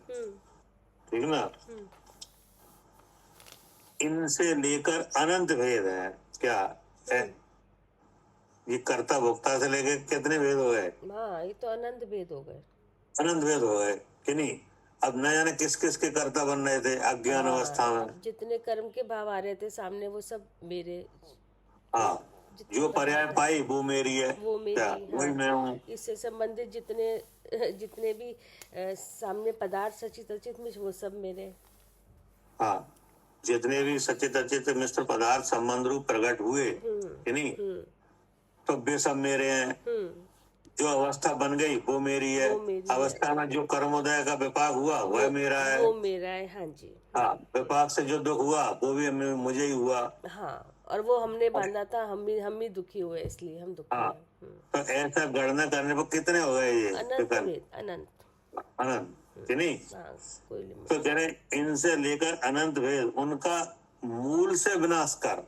ठीक ना? इनसे लेकर अनंत भेद है क्या? ये कर्ता भोक्ता से लेके कितने भेद हो गए, हाँ, ये तो अनंत भेद हो गए। अनंत भेद हो गए कि नहीं। अब न जाने किस किस के कर्ता बन रहे थे अज्ञान अवस्था में। जितने कर्म के भाव आ रहे थे सामने वो सब मेरे, हाँ, जितने जो कर्म पर्याय थे, पाई वो मेरी है, वो मेरी, क्या वही हाँ। मैं हूँ। इससे संबंधित जितने भी सामने पदार्थ सचित अचित में वो सब मेरे। हाँ, जितने भी सचित अचित मिश्र पदार्थ संबंध रूप प्रकट हुए कि नहीं, तो वे सब मेरे हैं। जो अवस्था बन गई वो मेरी है। वो मेरी है। अवस्था में जो कर्मोदय का विपाक हुआ वह मेरा है। वो मेरा है, हाँ जी। हाँ, विपाक से जो दुख हुआ वो भी मुझे ही हुआ। हाँ, और वो हमने बांधा था, हम ही दुखी हुए, इसलिए हम दुखी हाँ, हैं। तो ऐसा गणना करने पर कितने हो गए ये अनंत विकल्प? भेद, अनंत। अनंत कि नहीं। हाँ, कोई लिमिट। तो कह रहे इनसे लेकर अनंत भेद उनका मूल से विनाश कर।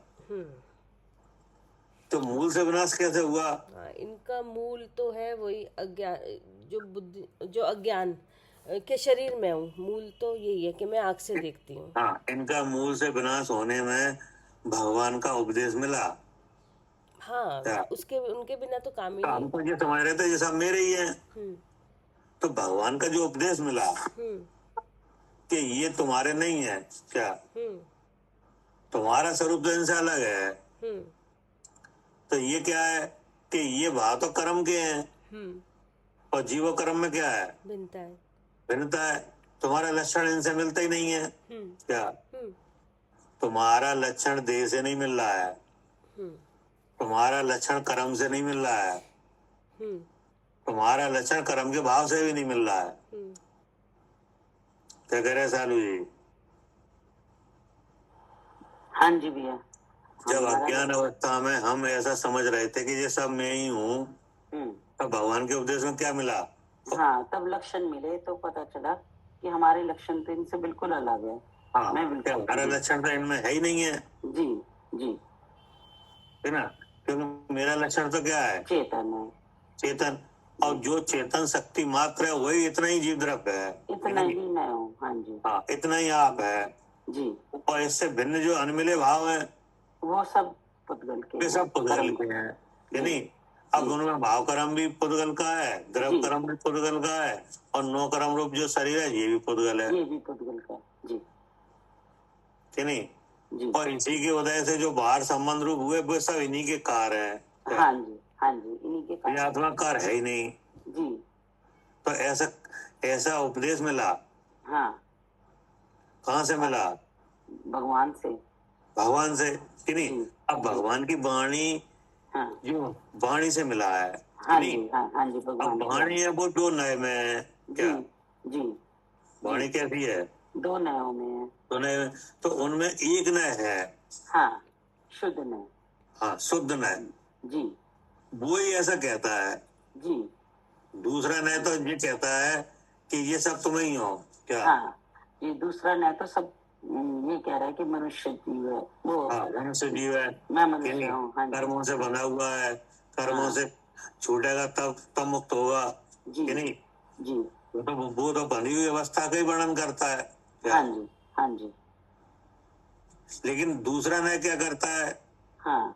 तो मूल से विनाश कैसे हुआ? हाँ, इनका मूल तो है वही अज्ञान, जो बुद्धि, जो अज्ञान के शरीर में हूँ। मूल तो यही है कि मैं आँख से देखती हूँ। हाँ, इनका मूल से विनाश होने में भगवान का उपदेश मिला। हाँ, क्या? उसके उनके बिना तो काम ही तो नहीं। हम तो ये समझ रहे थे ये सब मेरे ही हैं। तो भगवान का जो उपदेश मिला कि ये तुम्हारे नहीं है, क्या तुम्हारा स्वरूप तो इनसे अलग है। तो ये क्या है कि ये भाव तो कर्म के हैं और जीवो कर्म में क्या है, भिन्नता है। भिन्नता है। तुम्हारा लक्षण इनसे मिलता ही नहीं है। क्या तुम्हारा लक्षण देह से नहीं मिल रहा है, तुम्हारा लक्षण कर्म से नहीं मिल रहा है, तुम्हारा लक्षण कर्म के भाव से भी नहीं मिल रहा है। क्या कह रहे सालू जी? हाँ जी भैया। जब अज्ञान अवस्था में हम ऐसा समझ रहे थे कि ये सब मैं ही हूँ, तो भगवान के उपदेश में क्या मिला? हाँ, तब लक्षण मिले तो पता चला कि हमारे लक्षण तो इनसे बिल्कुल अलग है। हाँ, मैं बिल्कुल, हमारा लक्षण तो इनमें है ही नहीं है। जी जी, है ना, क्योंकि मेरा लक्षण तो क्या है, चेतन है। चेतन। और जो चेतन शक्ति मात्र है वही इतना ही जीव द्रव्य है, इतना ही मैं हूँ। हाँ जी, हाँ, इतना ही आप है जी। और इससे भिन्न जो अनमिले भाव है वो सब पुद्गल के वे सब पुद्गल के हैं कि नहीं। अब उनमें भाव कर्म भी पुद्गल का है, द्रव्य कर्म भी पुद्गल का है और नो कर्म रूप जो शरीर है ये भी पुद्गल है, ये भी पुद्गल का। जी कि नहीं। जी, और इसी के वजह से जो बाहर संबंध रूप हुए वो सब इन्हीं के कार्य है। हाँ जी, हाँ जी, इन्हीं के ये कारण। आत्मा कार्य है ही नहीं। जी, तो ऐसा उपदेश मिला, हाँ, कहाँ से मिला? भगवान से, भगवान से कि नहीं। जी। अब भगवान की वाणी, हाँ जो वाणी से मिला है कि हाँ नहीं। जी, हाँ जी, अब भगवान की वाणी है वो दो नए में है, क्या जी जी, वाणी कैसी है? दो नयों में है। तो नए, तो उनमें एक नय है, हाँ, शुद्ध नय। हाँ, शुद्ध नय। जी वो ही ऐसा कहता है। जी, दूसरा नय तो ये कहता है कि ये सब तुम ही हो, क्या। हाँ, ये दूसरा नय तो सब ये कह रहा है कि मनुष्य जीव है वो। हाँ, मनुष्य जीव है, मैं मनुष्य हूँ। हाँ जी, कर्मों से बना हुआ है, कर्मों से छूटेगा तब मुक्त होगा जी कि नहीं। जी, वो तो बनी हुई अवस्था का ही वर्णन करता है, क्या? हाँ जी, हाँ जी, लेकिन दूसरा नय क्या करता है? हाँ,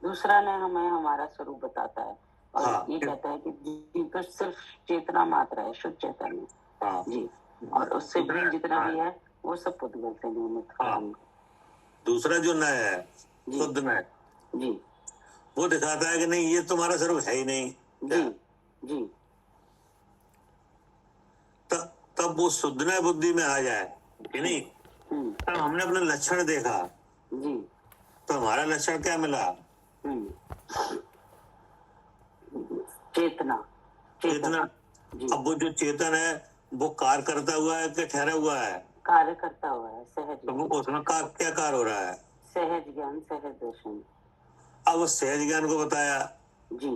दूसरा नय हमें हमारा स्वरूप बताता है और हाँ, ये कहता है कि जीव तो सिर्फ चेतना मात्र है, शुद्ध चेतन है। हाँ, जी, और उससे भी जितना भी है वो सब पुद्गल से नियमित काम। दूसरा जो नय है, शुद्ध नय, जी वो दिखाता है कि नहीं ये तुम्हारा स्वरूप है ही नहीं, क्या? जी जी, तब वो शुद्ध नय बुद्धि में आ जाए कि नहीं। तब हमने अपना लक्षण देखा, जी, तो हमारा लक्षण क्या मिला? चेतना। चेतना। जी, अब वो जो चेतन है वो कार्य करता हुआ है कि ठहरा हुआ है? कार्य करता हुआ है, सहज तो वो उसमें क्या कार्य हो रहा है? सहज ज्ञान, सहज दर्शन। अब उस सहज ज्ञान को बताया जी,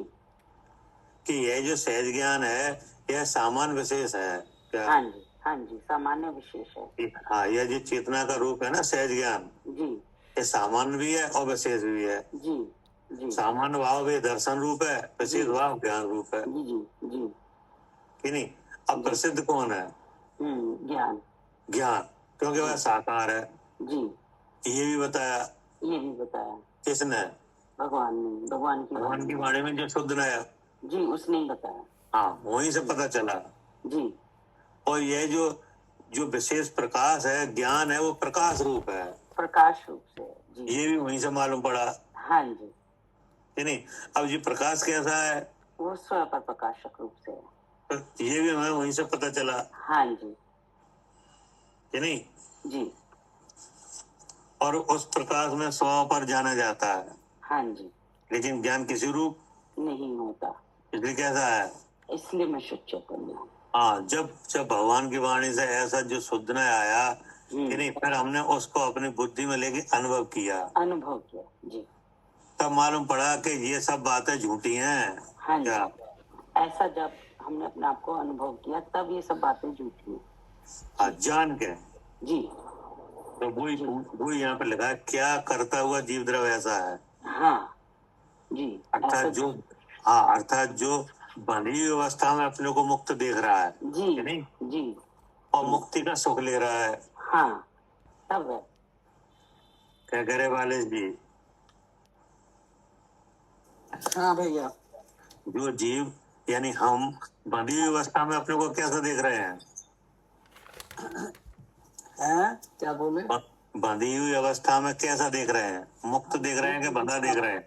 कि यह जो सहज ज्ञान है यह सामान्य विशेष है, क्या? हाँ जी, हाँ जी, सामान्य विशेष है। हाँ, यह जो चेतना का रूप है ना सहज ज्ञान, जी ये सामान्य भी है और विशेष भी है। जी जी, सामान्य भाव भी दर्शन रूप है, विशेष भाव ज्ञान रूप है जी जी जी, कि नहीं। अब प्रसिद्ध कौन है? ज्ञान, ज्ञान, क्योंकि वह साकार है। जी, ये भी बताया ये भी बताया। किसने? भगवान ने, भगवान की की वाणी में जो शुद्ध आया, जी, उसने ही बताया। हाँ, वहीं से पता चला। जी और ये जो जो विशेष प्रकाश है, ज्ञान है, वो प्रकाश रूप है, प्रकाश रूप से। जी ये भी वहीं से मालूम पड़ा, हाँ जी, है नहीं। अब ये प्रकाश कैसा है, वो स्वयं पर प्रकाशक रूप से है। तो ये भी हमें वहीं से पता चला, हाँ जी है नहीं। जी और उस प्रकाश में स्व पर जाना जाता है, हाँ जी, लेकिन ज्ञान किसी रूप, नहीं होता, इसलिए कैसा है। इसलिए मैं शुद्ध चैतन्य हूँ। हाँ, जब जब भगवान की वाणी से ऐसा जो शुद्ध न आया, कि नहीं, फिर हमने उसको अपनी बुद्धि में लेके अनुभव किया, अनुभव किया। जी तब मालूम पड़ा कि ये सब बातें झूठी हैं। हाँ क्या? जी, ऐसा जब हमने अपने आप को अनुभव किया तब ये सब बातें झूठी हैं। हाँ, जान के। जी तो वही यहाँ पे लिखा है, क्या करता हुआ जीव द्रव्य ऐसा है। हाँ जी, अर्थात जो, हाँ, अर्थात जो बंधी हुई अवस्था में अपने को मुक्त देख रहा है, जी है नहीं, जी, और मुक्ति का सुख ले रहा है। हाँ तब है। क्या करे वाले जी, हाँ भैया, जो जीव यानी हम बंधी हुई अवस्था में अपने को कैसा देख रहे हैं, है क्या बोले? बंधी हुई अवस्था में कैसा देख रहे हैं, मुक्त देख रहे हैं कि बंधा देख रहे हैं।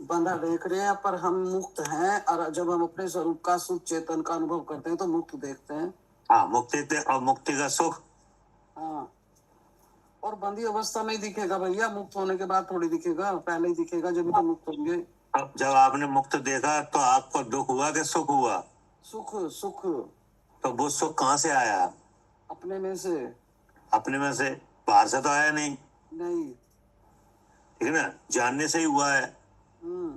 बंधा देख रहे हैं, पर हम मुक्त हैं, और जब हम अपने स्वरूप का शुद्ध चेतन का अनुभव करते हैं तो मुक्त देखते हैं। हाँ, और मुक्ति का सुख। हाँ, और बंदी अवस्था में ही दिखेगा भैया, मुक्त होने के बाद थोड़ी दिखेगा, पहले ही दिखेगा जब तो मुक्त होंगे। अब जब आपने मुक्त देखा तो आपको दुख हुआ कि सुख हुआ? सुख सुख। तो वो सुख कहाँ से आया? अपने में से। अपने में से, बाहर से तो आया नहीं, नहीं। ठीक है ना, जानने से ही हुआ है, हम्म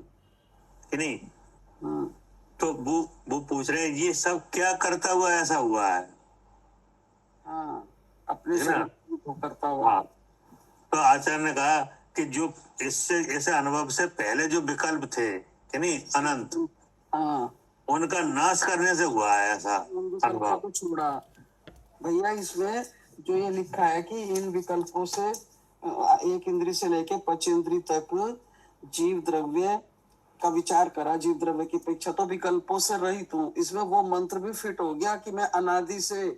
कि नहीं। हम्म तो वो पूछ रहे हैं, ये सब क्या करता हुआ ऐसा हुआ है, हाँ, अपने है ना? से वो करता हुआ। हाँ, तो आचार्य ने कहा कि जो इससे ऐसे अनुभव से पहले जो विकल्प थे, कि नहीं, अनंत, हाँ, उनका नाश करने से हुआ है ऐसा अनुभव। को छोड़ा भैया। इसमें जो ये लिखा है कि इन विकल्पों से एक इंद्री से लेके पंचेंद्री तक जीव द्रव्य का विचार करा, जीव द्रव्य की अपेक्षा तो विकल्पों से रहित हूँ। इसमें वो मंत्र भी फिट हो गया कि मैं अनादि से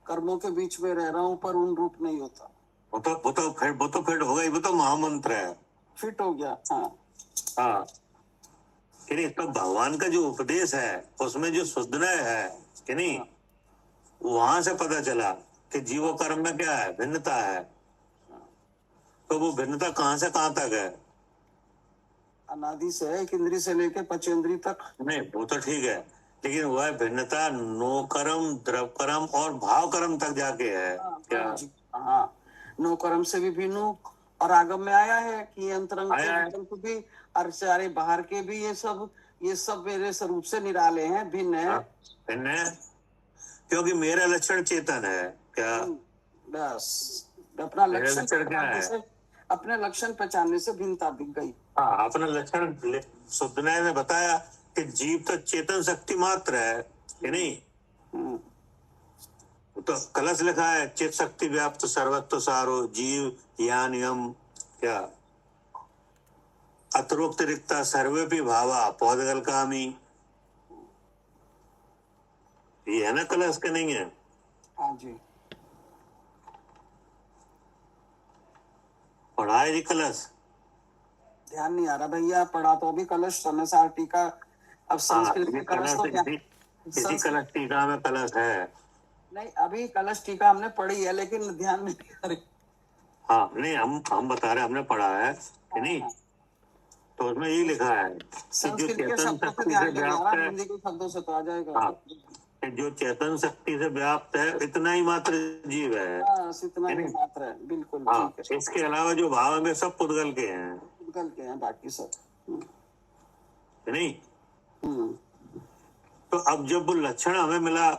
कर्मों के बीच में रह रहा हूँ, पर उन रूप नहीं होता। वो तो फिट हो गई, वो तो महामंत्र है, फिट हो गया। हाँ हाँ, कि नहीं। तो भगवान का जो उपदेश है उसमें जो शुद्धनय है, कि नहीं, वहां से पता चला कि जीवो कर्म में क्या है, भिन्नता है। तो वो भिन्नता कहाँ से कहाँ तक है? अनादि से एक इंद्री से लेके पंचेंद्री तक। नहीं, वो तो ठीक है, लेकिन वह भिन्नता नो कर्म, द्रव कर्म और भाव कर्म तक जाके है। क्या? हाँ, नो कर्म से भी भिन्न हूँ, और आगम में आया है कि अंतरंग आया है। के विकल्प भी और सारे बाहर के भी ये सब मेरे स्वरूप से निराले हैं, भिन्न है। भिन्न है, क्योंकि मेरा लक्षण चेतन है। क्या? बस अपना मेरा लक्षण लक्षण क्या है? अपने लक्षण पहचानने से भिन्नता दिख गई। हाँ, अपना लक्षण शुद्धनय ने बताया कि जीव तो चेतन शक्ति मात्र है, कि नहीं। तो कलश लिखा है, चित शक्ति व्याप्त सर्वत्व सारो जीव यान यम, क्या, अतरोक्त रिक्ता सर्वे भी भावा पौधगल कामी। ये है ना कलश के, नहीं है? हाँ जी, पढ़ा है जी कलश? ध्यान नहीं आ रहा भैया, पढ़ा तो अभी कलश समय टीका। अब संस्कृत में कलश तो क्या, इसी कलश टीका में कलश है। नहीं, अभी कलश टीका हमने पढ़ी है, लेकिन ध्यान नहीं आ रही। हाँ, नहीं, हम बता रहे, हमने पढ़ा है, कि नहीं। तो उसमें यही लिखा है कि जो संस्कृत के चेतन शब्दों पे शक्ति ध्यान से नहीं आ व्याप्त रहा, है, हिंदी के शब्दों से तो आ जाएगा। हाँ, कि जो चेतन शक्ति से व्याप्त है इतना ही मात्र जीव है। बस इतना ही मात्र है, बिल्कुल हाँ, ठीक है। इसके अलावा जो भाव है वे सब पुद्गल के हैं, निकल के हैं बाकी सब। कि नहीं। तो अब जब वो लक्षण हमें मिला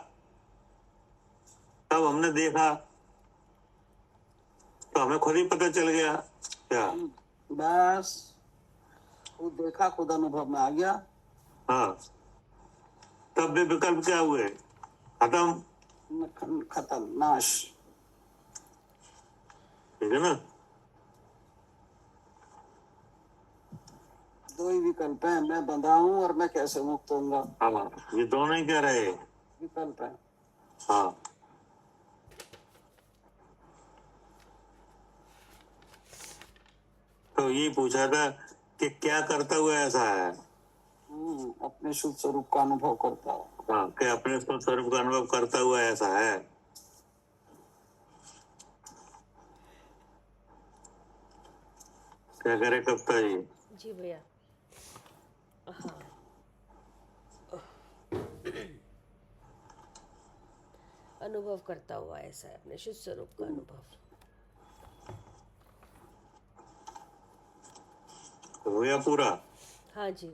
तब हमने देखा, तो हमें खुद ही पता चल गया। क्या? बस खुद देखा, खुद अनुभव में आ गया। हाँ, तब भी विकल्प क्या हुए, खत्म, खत्म, नाश। ठीक है ना। दो ही विकल्प है, मैं बंधा हूँ और मैं कैसे मुक्त होऊंगा। हाँ, ये दोनों ही कह रहे हैं। विकल्प है। हाँ, तो ये पूछा था कि क्या करता हुआ ऐसा है। अपने शुद्ध स्वरूप का अनुभव करता है। हाँ, कि अपने स्वरूप का अनुभव करता हुआ ऐसा है। क्या करे कविता जी? जी भैया। हाँ, अनुभव करता हुआ ऐसा है, अपने शुद्ध स्वरूप का अनुभव। हो गया पूरा? हाँ जी।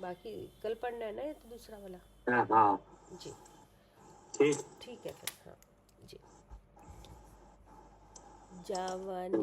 बाकी कल पढ़ना है ना, ये तो दूसरा वाला। हाँ, जी ठीक। ठीक है फिर। हाँ जी। जावानी